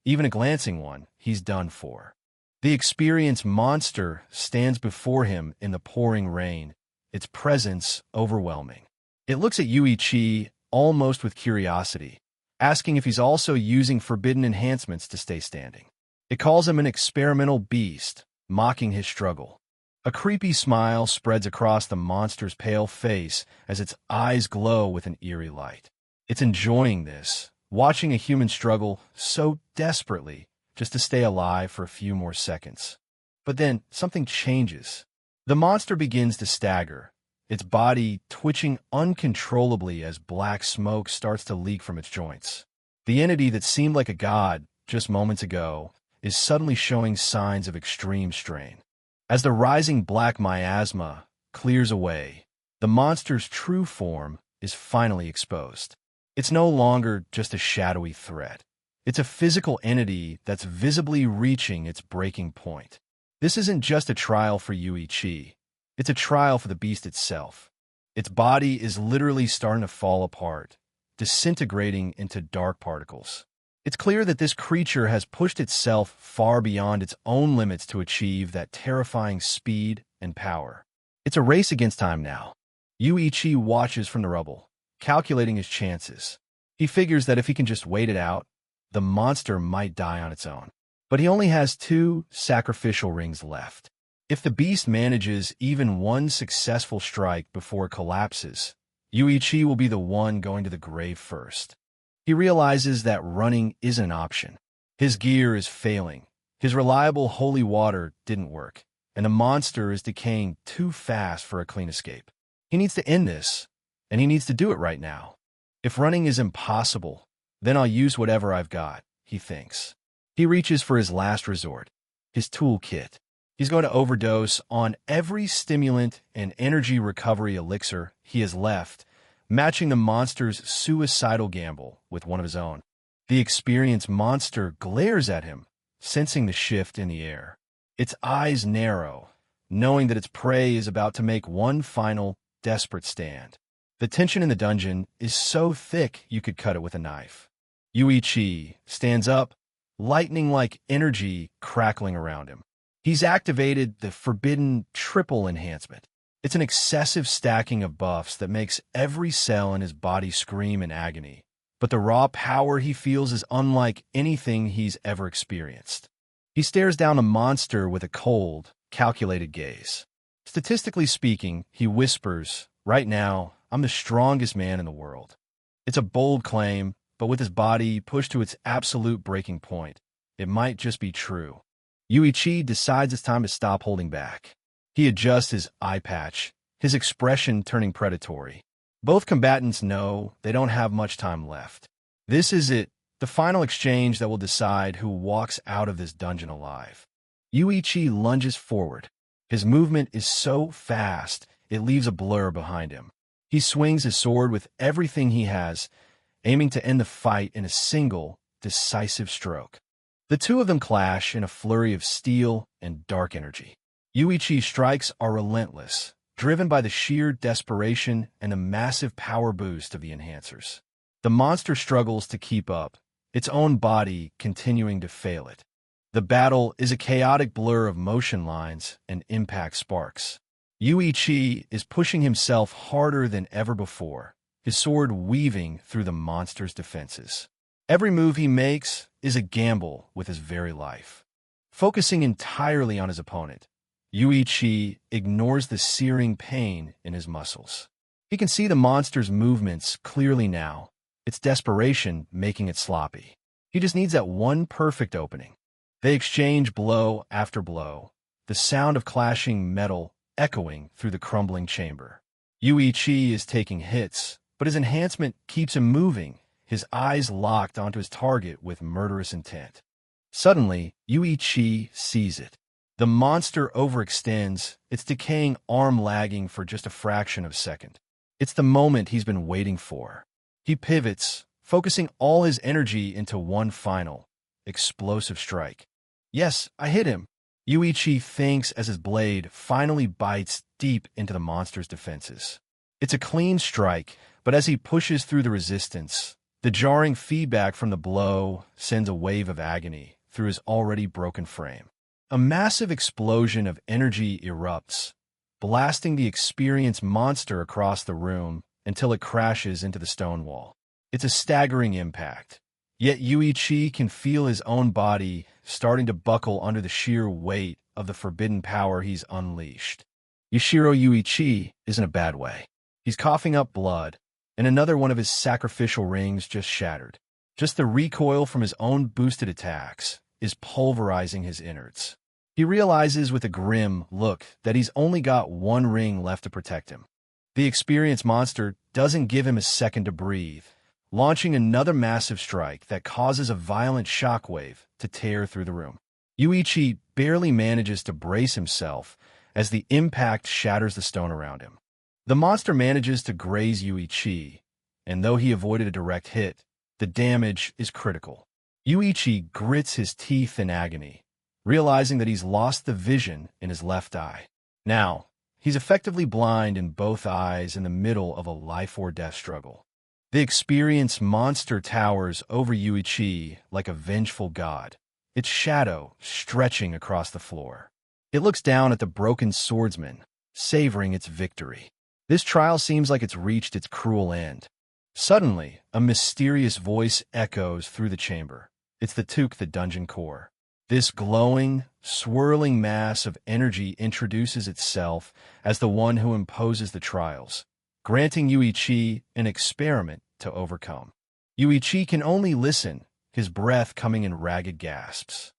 even a glancing one, he's done for. The experienced monster stands before him in the pouring rain, its presence overwhelming. It looks at Yuichi almost with curiosity, asking if he's also using forbidden enhancements to stay standing. It calls him an experimental beast, mocking his struggle. A creepy smile spreads across the monster's pale face as its eyes glow with an eerie light. It's enjoying this, watching a human struggle so desperately just to stay alive for a few more seconds. But then something changes. The monster begins to stagger, its body twitching uncontrollably as black smoke starts to leak from its joints. The entity that seemed like a god just moments ago is suddenly showing signs of extreme strain. As the rising black miasma clears away, the monster's true form is finally exposed. It's no longer just a shadowy threat. It's a physical entity that's visibly reaching its breaking point. This isn't just a trial for Yuichi. It's a trial for the beast itself. Its body is literally starting to fall apart, disintegrating into dark particles. It's clear that this creature has pushed itself far beyond its own limits to achieve that terrifying speed and power. It's a race against time now. Yuichi watches from the rubble, calculating his chances. He figures that if he can just wait it out, the monster might die on its own. But he only has 2 sacrificial rings left. If the beast manages even one successful strike before it collapses, Yuichi will be the one going to the grave first. He realizes that running isn't an option. His gear is failing. His reliable holy water didn't work, and the monster is decaying too fast for a clean escape. He needs to end this, and he needs to do it right now. If running is impossible, then I'll use whatever I've got, he thinks. He reaches for his last resort, his toolkit. He's going to overdose on every stimulant and energy recovery elixir he has left, matching the monster's suicidal gamble with one of his own. The experienced monster glares at him, sensing the shift in the air. Its eyes narrow, knowing that its prey is about to make one final, desperate stand. The tension in the dungeon is so thick you could cut it with a knife. Yuichi stands up, lightning-like energy crackling around him. He's activated the forbidden triple enhancement. It's an excessive stacking of buffs that makes every cell in his body scream in agony. But the raw power he feels is unlike anything he's ever experienced. He stares down the monster with a cold, calculated gaze. Statistically speaking, he whispers, "Right now, I'm the strongest man in the world." It's a bold claim, but with his body pushed to its absolute breaking point, it might just be true. Yuichi decides it's time to stop holding back. He adjusts his eye patch, his expression turning predatory. Both combatants know they don't have much time left. This is it, the final exchange that will decide who walks out of this dungeon alive. Yuichi lunges forward. His movement is so fast, it leaves a blur behind him. He swings his sword with everything he has, aiming to end the fight in a single, decisive stroke. The two of them clash in a flurry of steel and dark energy. Yuichi's strikes are relentless, driven by the sheer desperation and the massive power boost of the enhancers. The monster struggles to keep up, its own body continuing to fail it. The battle is a chaotic blur of motion lines and impact sparks. Yuichi is pushing himself harder than ever before, his sword weaving through the monster's defenses. Every move he makes is a gamble with his very life. Focusing entirely on his opponent, Yuichi ignores the searing pain in his muscles. He can see the monster's movements clearly now, its desperation making it sloppy. He just needs that one perfect opening. They exchange blow after blow, the sound of clashing metal echoing through the crumbling chamber. Yuichi is taking hits, but his enhancement keeps him moving, his eyes locked onto his target with murderous intent. Suddenly, Yuichi sees it. The monster overextends, its decaying arm lagging for just a fraction of a second. It's the moment he's been waiting for. He pivots, focusing all his energy into one final, explosive strike. Yes, I hit him, Yuichi thinks as his blade finally bites deep into the monster's defenses. It's a clean strike, but as he pushes through the resistance, the jarring feedback from the blow sends a wave of agony through his already broken frame. A massive explosion of energy erupts, blasting the experienced monster across the room until it crashes into the stone wall. It's a staggering impact, yet Yuichi can feel his own body starting to buckle under the sheer weight of the forbidden power he's unleashed. Yashiro Yuichi is in a bad way. He's coughing up blood, and another one of his sacrificial rings just shattered. Just the recoil from his own boosted attacks is pulverizing his innards. He realizes with a grim look that he's only got one ring left to protect him. The experienced monster doesn't give him a second to breathe, launching another massive strike that causes a violent shockwave to tear through the room. Yuichi barely manages to brace himself as the impact shatters the stone around him. The monster manages to graze Yuichi, and though he avoided a direct hit, the damage is critical. Yuichi grits his teeth in agony, realizing that he's lost the vision in his left eye. Now, he's effectively blind in both eyes in the middle of a life-or-death struggle. The experienced monster towers over Yuichi like a vengeful god, its shadow stretching across the floor. It looks down at the broken swordsman, savoring its victory. This trial seems like it's reached its cruel end. Suddenly, a mysterious voice echoes through the chamber. It's the dungeon core. This glowing, swirling mass of energy introduces itself as the one who imposes the trials, granting Yuichi an experiment to overcome. Yuichi can only listen, his breath coming in ragged gasps.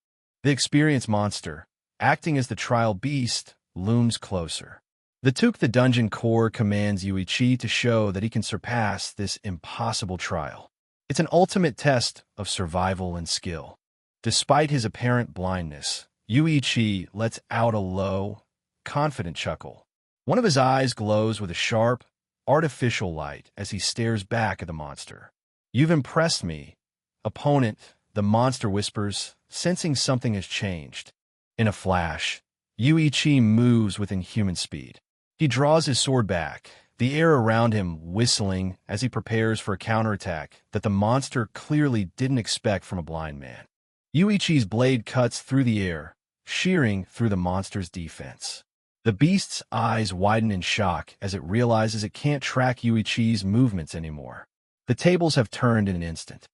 The experienced monster, acting as the trial beast, looms closer. The dungeon core commands Yuichi to show that he can surpass this impossible trial. It's an ultimate test of survival and skill. Despite his apparent blindness, Yuichi lets out a low, confident chuckle. One of his eyes glows with a sharp, artificial light as he stares back at the monster. "You've impressed me, opponent," the monster whispers, sensing something has changed. In a flash, Yuichi moves with inhuman speed. He draws his sword back, the air around him whistling as he prepares for a counterattack that the monster clearly didn't expect from a blind man. Yuichi's blade cuts through the air, shearing through the monster's defense. The beast's eyes widen in shock as it realizes it can't track Yuichi's movements anymore. The tables have turned in an instant.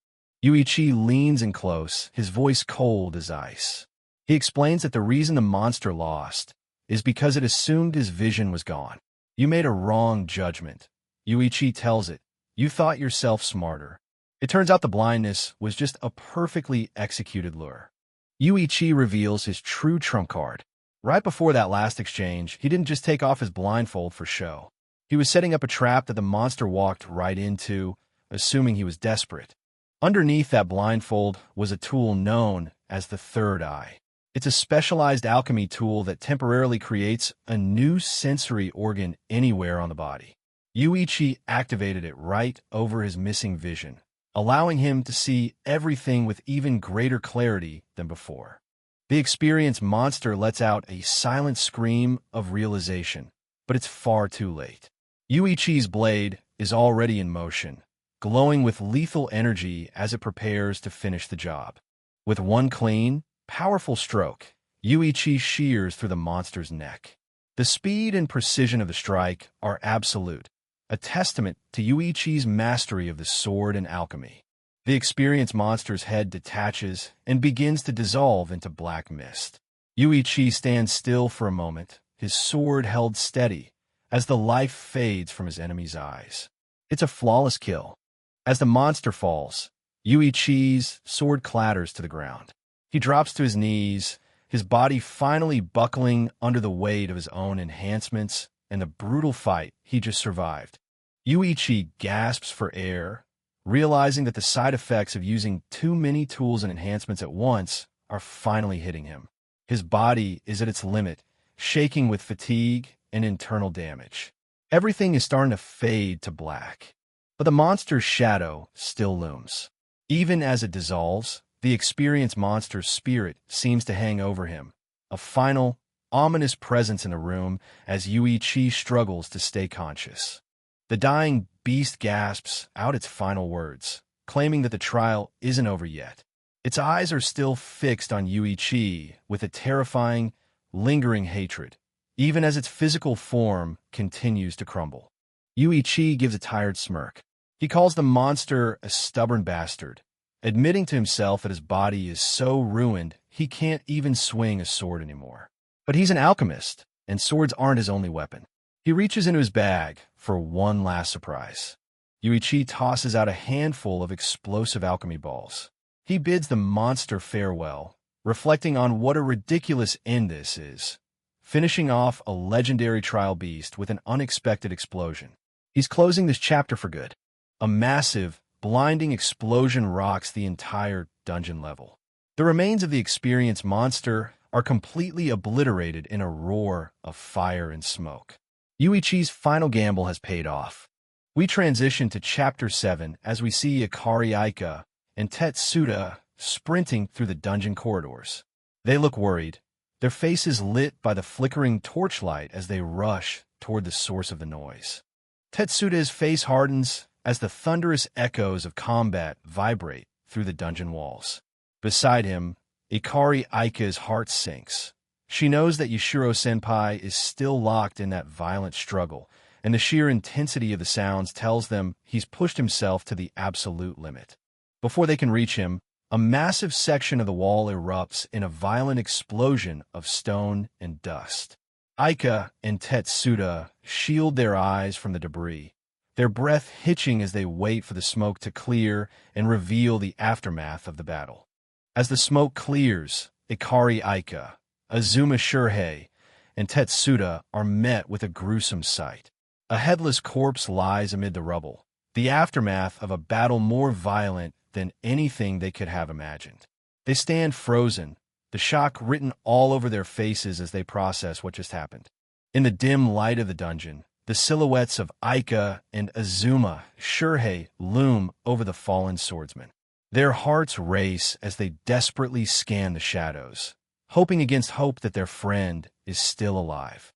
Yuichi leans in close, his voice cold as ice. He explains that the reason the monster lost is because it assumed his vision was gone. "You made a wrong judgment," Yuichi tells it. "You thought yourself smarter." It turns out the blindness was just a perfectly executed lure. Yuichi reveals his true trump card. Right before that last exchange, he didn't just take off his blindfold for show. He was setting up a trap that the monster walked right into, assuming he was desperate. Underneath that blindfold was a tool known as the third eye. It's a specialized alchemy tool that temporarily creates a new sensory organ anywhere on the body. Yuichi activated it right over his missing vision, allowing him to see everything with even greater clarity than before. The experienced monster lets out a silent scream of realization, but it's far too late. Yuichi's blade is already in motion, glowing with lethal energy as it prepares to finish the job. With one clean, powerful stroke, Yuichi shears through the monster's neck. The speed and precision of the strike are absolute, a testament to Yuichi's mastery of the sword and alchemy. The experienced monster's head detaches and begins to dissolve into black mist. Yuichi stands still for a moment, his sword held steady, as the life fades from his enemy's eyes. It's a flawless kill. As the monster falls, Yuichi's sword clatters to the ground. He drops to his knees, his body finally buckling under the weight of his own enhancements and the brutal fight he just survived. Yuichi gasps for air, realizing that the side effects of using too many tools and enhancements at once are finally hitting him. His body is at its limit, shaking with fatigue and internal damage. Everything is starting to fade to black, but the monster's shadow still looms. Even as it dissolves, the experienced monster's spirit seems to hang over him, a final, ominous presence in the room as Yuichi struggles to stay conscious. The dying beast gasps out its final words, claiming that the trial isn't over yet. Its eyes are still fixed on Yuichi with a terrifying, lingering hatred, even as its physical form continues to crumble. Yuichi gives a tired smirk. He calls the monster a stubborn bastard, admitting to himself that his body is so ruined he can't even swing a sword anymore. But he's an alchemist, and swords aren't his only weapon. He reaches into his bag for one last surprise. Yuichi tosses out a handful of explosive alchemy balls. He bids the monster farewell, reflecting on what a ridiculous end this is, finishing off a legendary trial beast with an unexpected explosion. He's closing this chapter for good. A massive, blinding explosion rocks the entire dungeon level. The remains of the experienced monster are completely obliterated in a roar of fire and smoke. Yuichi's final gamble has paid off. We transition to Chapter 7 as we see Ikari Aika and Tetsuda sprinting through the dungeon corridors. They look worried, their faces lit by the flickering torchlight as they rush toward the source of the noise. Tetsuda's face hardens as the thunderous echoes of combat vibrate through the dungeon walls. Beside him, Ikari Aika's heart sinks. She knows that Yashiro-senpai is still locked in that violent struggle, and the sheer intensity of the sounds tells them he's pushed himself to the absolute limit. Before they can reach him, a massive section of the wall erupts in a violent explosion of stone and dust. Aika and Tetsuda shield their eyes from the debris, their breath hitching as they wait for the smoke to clear and reveal the aftermath of the battle. As the smoke clears, Ikari Aika, Azuma Shurhei, and Tetsuda are met with a gruesome sight. A headless corpse lies amid the rubble, the aftermath of a battle more violent than anything they could have imagined. They stand frozen, the shock written all over their faces as they process what just happened. In the dim light of the dungeon, the silhouettes of Aika and Azuma Shurhei loom over the fallen swordsman. Their hearts race as they desperately scan the shadows, hoping against hope that their friend is still alive.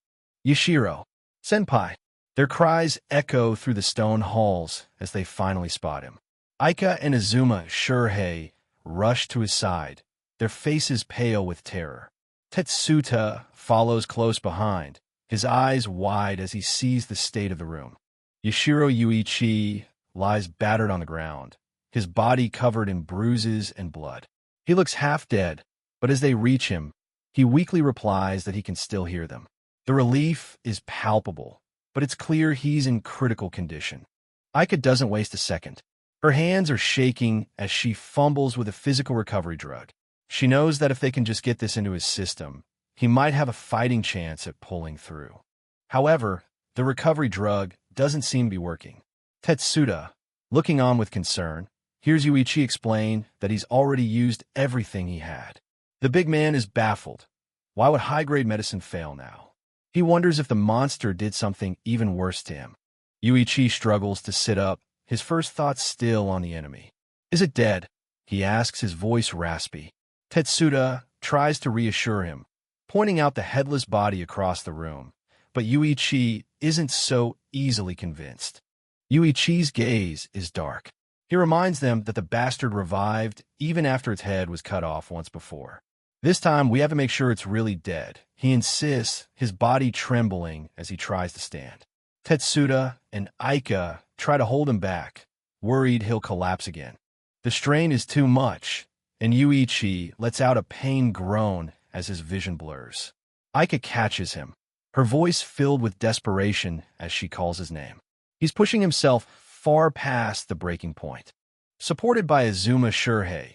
Yashiro, senpai. Their cries echo through the stone halls as they finally spot him. Aika and Azuma Shurhei rush to his side, their faces pale with terror. Tetsuda follows close behind, his eyes wide as he sees the state of the room. Yashiro Yuichi lies battered on the ground, his body covered in bruises and blood. He looks half dead, but as they reach him, he weakly replies that he can still hear them. The relief is palpable, but it's clear he's in critical condition. Aika doesn't waste a second. Her hands are shaking as she fumbles with a physical recovery drug. She knows that if they can just get this into his system, he might have a fighting chance at pulling through. However, the recovery drug doesn't seem to be working. Tetsuda, looking on with concern, hears Yuichi explain that he's already used everything he had. The big man is baffled. Why would high-grade medicine fail now? He wonders if the monster did something even worse to him. Yuichi struggles to sit up, his first thoughts still on the enemy. Is it dead? He asks, his voice raspy. Tetsuda tries to reassure him, pointing out the headless body across the room, but Yuichi isn't so easily convinced. Yuichi's gaze is dark. He reminds them that the bastard revived even after its head was cut off once before. This time, we have to make sure it's really dead. He insists, his body trembling as he tries to stand. Tetsuda and Aika try to hold him back, worried he'll collapse again. The strain is too much, and Yuichi lets out a pained groan as his vision blurs. Aika catches him, her voice filled with desperation as she calls his name. He's pushing himself far past the breaking point. Supported by Azuma Shurhei,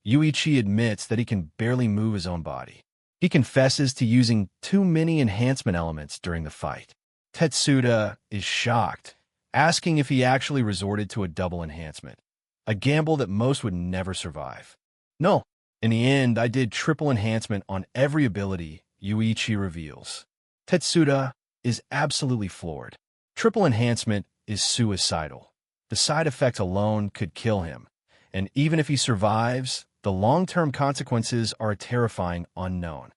Yuichi admits that he can barely move his own body. He confesses to using too many enhancement elements during the fight. Tetsuda is shocked, asking if he actually resorted to a double enhancement, a gamble that most would never survive. No, in the end, I did triple enhancement on every ability, Yuichi reveals. Tetsuda is absolutely floored. Triple enhancement is suicidal. The side effect alone could kill him, and even if he survives, the long-term consequences are a terrifying unknown.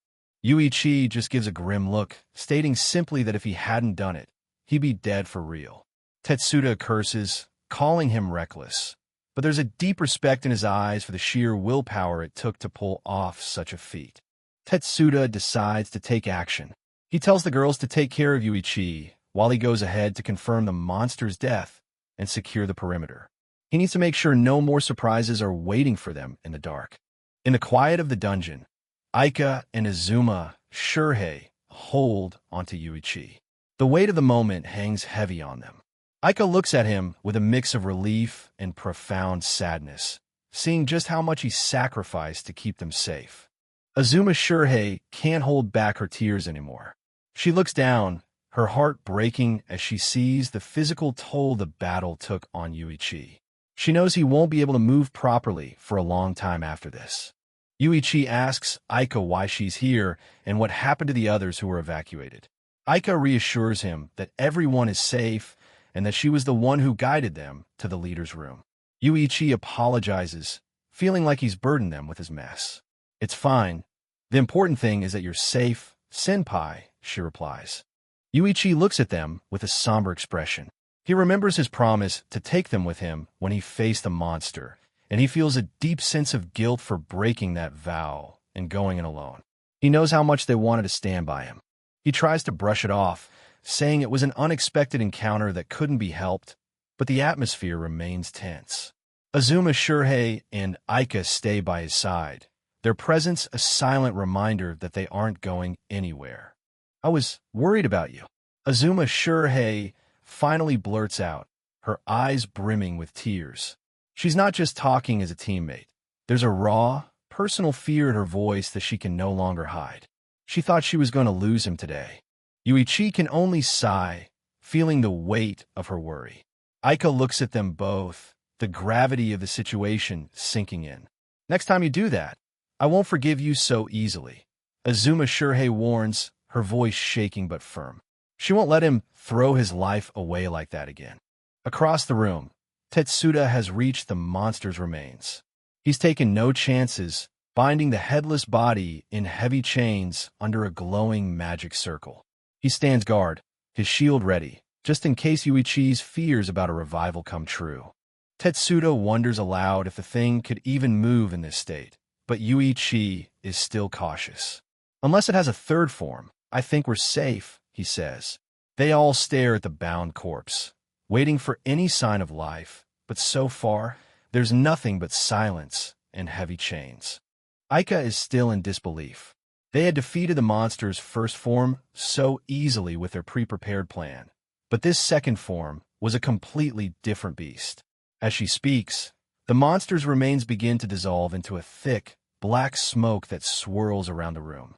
Yuichi just gives a grim look, stating simply that if he hadn't done it, he'd be dead for real. Tetsuda curses, calling him reckless, but there's a deep respect in his eyes for the sheer willpower it took to pull off such a feat. Tetsuda decides to take action. He tells the girls to take care of Yuichi while he goes ahead to confirm the monster's death and secure the perimeter. He needs to make sure no more surprises are waiting for them in the dark. In the quiet of the dungeon, Aika and Azuma Shurhei hold onto Yuichi. The weight of the moment hangs heavy on them. Aika looks at him with a mix of relief and profound sadness, seeing just how much he sacrificed to keep them safe. Azuma Shurhei can't hold back her tears anymore. She looks down, her heart breaking as she sees the physical toll the battle took on Yuichi. She knows he won't be able to move properly for a long time after this. Yuichi asks Aika why she's here and what happened to the others who were evacuated. Aika reassures him that everyone is safe and that she was the one who guided them to the leader's room. Yuichi apologizes, feeling like he's burdened them with his mess. It's fine. The important thing is that you're safe, senpai, she replies. Yuichi looks at them with a somber expression. He remembers his promise to take them with him when he faced the monster, and he feels a deep sense of guilt for breaking that vow and going in alone. He knows how much they wanted to stand by him. He tries to brush it off, saying it was an unexpected encounter that couldn't be helped, but the atmosphere remains tense. Azuma, Shurhei, and Aika stay by his side, their presence a silent reminder that they aren't going anywhere. I was worried about you. Azuma, Shurhei finally blurts out, her eyes brimming with tears. She's not just talking as a teammate. There's a raw, personal fear in her voice that she can no longer hide. She thought she was going to lose him today. Yuichi can only sigh, feeling the weight of her worry. Aika looks at them both, the gravity of the situation sinking in. Next time you do that, I won't forgive you so easily. Azuma Shurhei warns, her voice shaking but firm. She won't let him throw his life away like that again. Across the room, Tetsuda has reached the monster's remains. He's taken no chances, binding the headless body in heavy chains under a glowing magic circle. He stands guard, his shield ready, just in case Yuichi's fears about a revival come true. Tetsuda wonders aloud if the thing could even move in this state, but Yuichi is still cautious. Unless it has a third form, I think we're safe, he says. They all stare at the bound corpse, waiting for any sign of life, but so far, there's nothing but silence and heavy chains. Aika is still in disbelief. They had defeated the monster's first form so easily with their pre-prepared plan, but this second form was a completely different beast. As she speaks, the monster's remains begin to dissolve into a thick, black smoke that swirls around the room.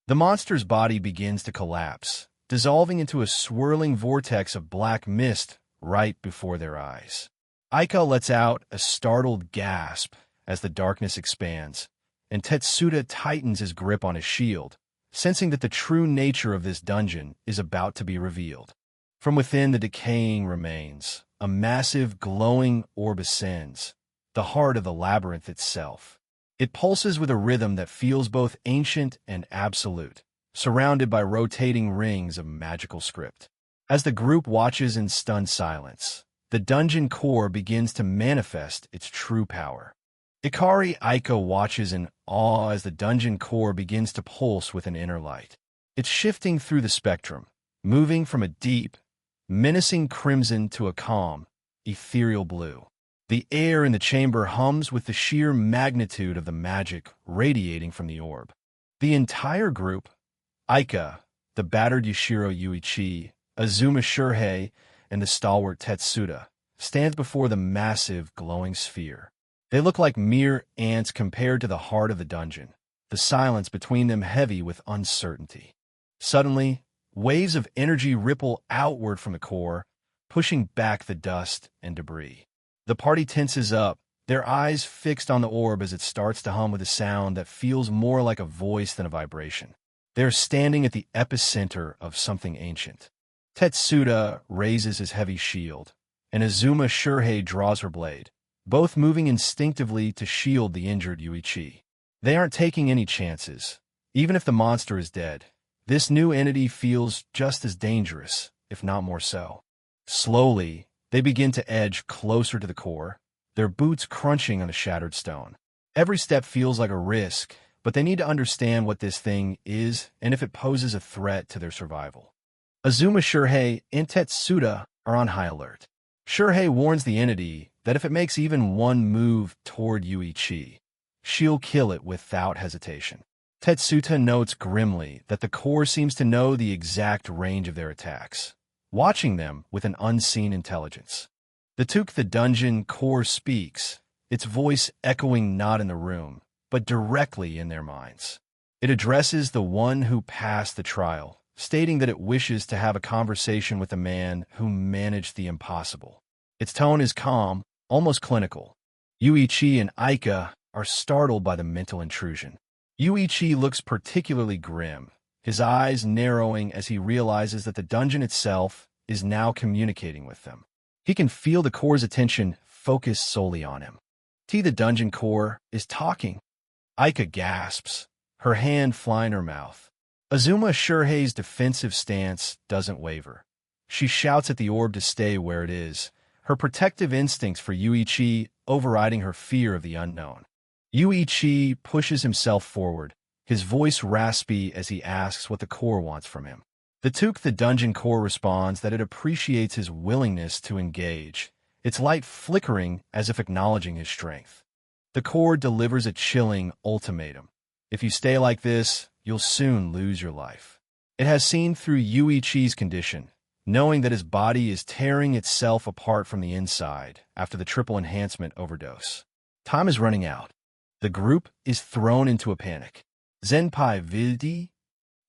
The monster's body begins to collapse, dissolving into a swirling vortex of black mist right before their eyes. Aika lets out a startled gasp as the darkness expands, and Tetsuda tightens his grip on his shield, sensing that the true nature of this dungeon is about to be revealed. From within the decaying remains, a massive glowing orb ascends, the heart of the labyrinth itself. It pulses with a rhythm that feels both ancient and absolute, surrounded by rotating rings of magical script. As the group watches in stunned silence, the dungeon core begins to manifest its true power. Ikari Aika watches in awe as the dungeon core begins to pulse with an inner light. It's shifting through the spectrum, moving from a deep, menacing crimson to a calm, ethereal blue. The air in the chamber hums with the sheer magnitude of the magic radiating from the orb. The entire group, Aika, the battered Yashiro Yuichi, Azuma Shurhei, and the stalwart Tetsuda, stands before the massive glowing sphere. They look like mere ants compared to the heart of the dungeon, the silence between them heavy with uncertainty. Suddenly, waves of energy ripple outward from the core, pushing back the dust and debris. The party tenses up, their eyes fixed on the orb as it starts to hum with a sound that feels more like a voice than a vibration. They're standing at the epicenter of something ancient. Tetsuda raises his heavy shield, and Azuma Shurhei draws her blade, both moving instinctively to shield the injured Yuichi. They aren't taking any chances. Even if the monster is dead, this new entity feels just as dangerous, if not more so. Slowly, they begin to edge closer to the core, their boots crunching on the shattered stone. Every step feels like a risk, but they need to understand what this thing is and if it poses a threat to their survival. Azuma Shurhei and Tetsuda are on high alert. Shurhei warns the entity that if it makes even one move toward Yuichi, she'll kill it without hesitation. Tetsuta notes grimly that the core seems to know the exact range of their attacks, watching them with an unseen intelligence. The dungeon core speaks, its voice echoing not in the room, but directly in their minds. It addresses the one who passed the trial, stating that it wishes to have a conversation with the man who managed the impossible. Its tone is calm, almost clinical. Yuichi and Aika are startled by the mental intrusion. Yuichi looks particularly grim, his eyes narrowing as he realizes that the dungeon itself is now communicating with them. He can feel the core's attention focused solely on him. The dungeon core is talking. Aika gasps, her hand flying her mouth. Azuma Shurhei's defensive stance doesn't waver. She shouts at the orb to stay where it is, her protective instincts for Yuichi overriding her fear of the unknown. Yuichi pushes himself forward, his voice raspy as he asks what the core wants from him. The dungeon core responds that it appreciates his willingness to engage, its light flickering as if acknowledging his strength. The core delivers a chilling ultimatum. If you stay like this, you'll soon lose your life. It has seen through Yuichi's condition, knowing that his body is tearing itself apart from the inside after the triple enhancement overdose. Time is running out. The group is thrown into a panic. Zenpai Vildi?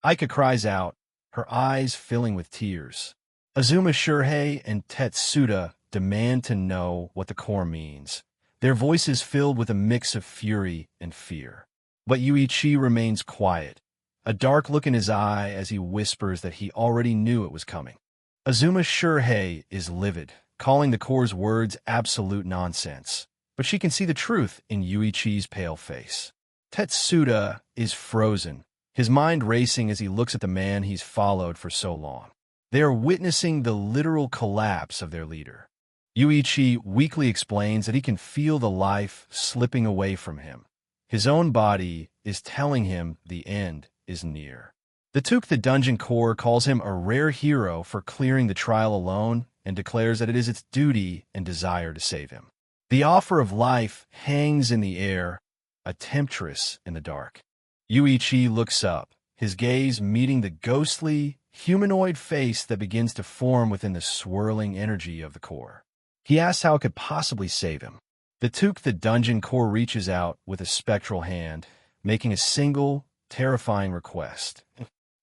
Aika cries out, her eyes filling with tears. Azuma Shurhei and Tetsuda demand to know what the core means, their voices filled with a mix of fury and fear. But Yuichi remains quiet, a dark look in his eye as he whispers that he already knew it was coming. Azuma Shurhei is livid, calling the core's words absolute nonsense, but she can see the truth in Yuichi's pale face. Tetsuda is frozen, his mind racing as he looks at the man he's followed for so long. They are witnessing the literal collapse of their leader. Yuichi weakly explains that he can feel the life slipping away from him. His own body is telling him the end is near. The dungeon core calls him a rare hero for clearing the trial alone and declares that it is its duty and desire to save him. The offer of life hangs in the air, a temptress in the dark. Yuichi looks up, his gaze meeting the ghostly, humanoid face that begins to form within the swirling energy of the core. He asks how it could possibly save him. The dungeon core reaches out with a spectral hand, making a single, terrifying request.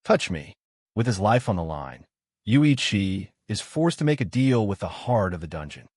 Touch me. With his life on the line, Yuichi is forced to make a deal with the heart of the dungeon.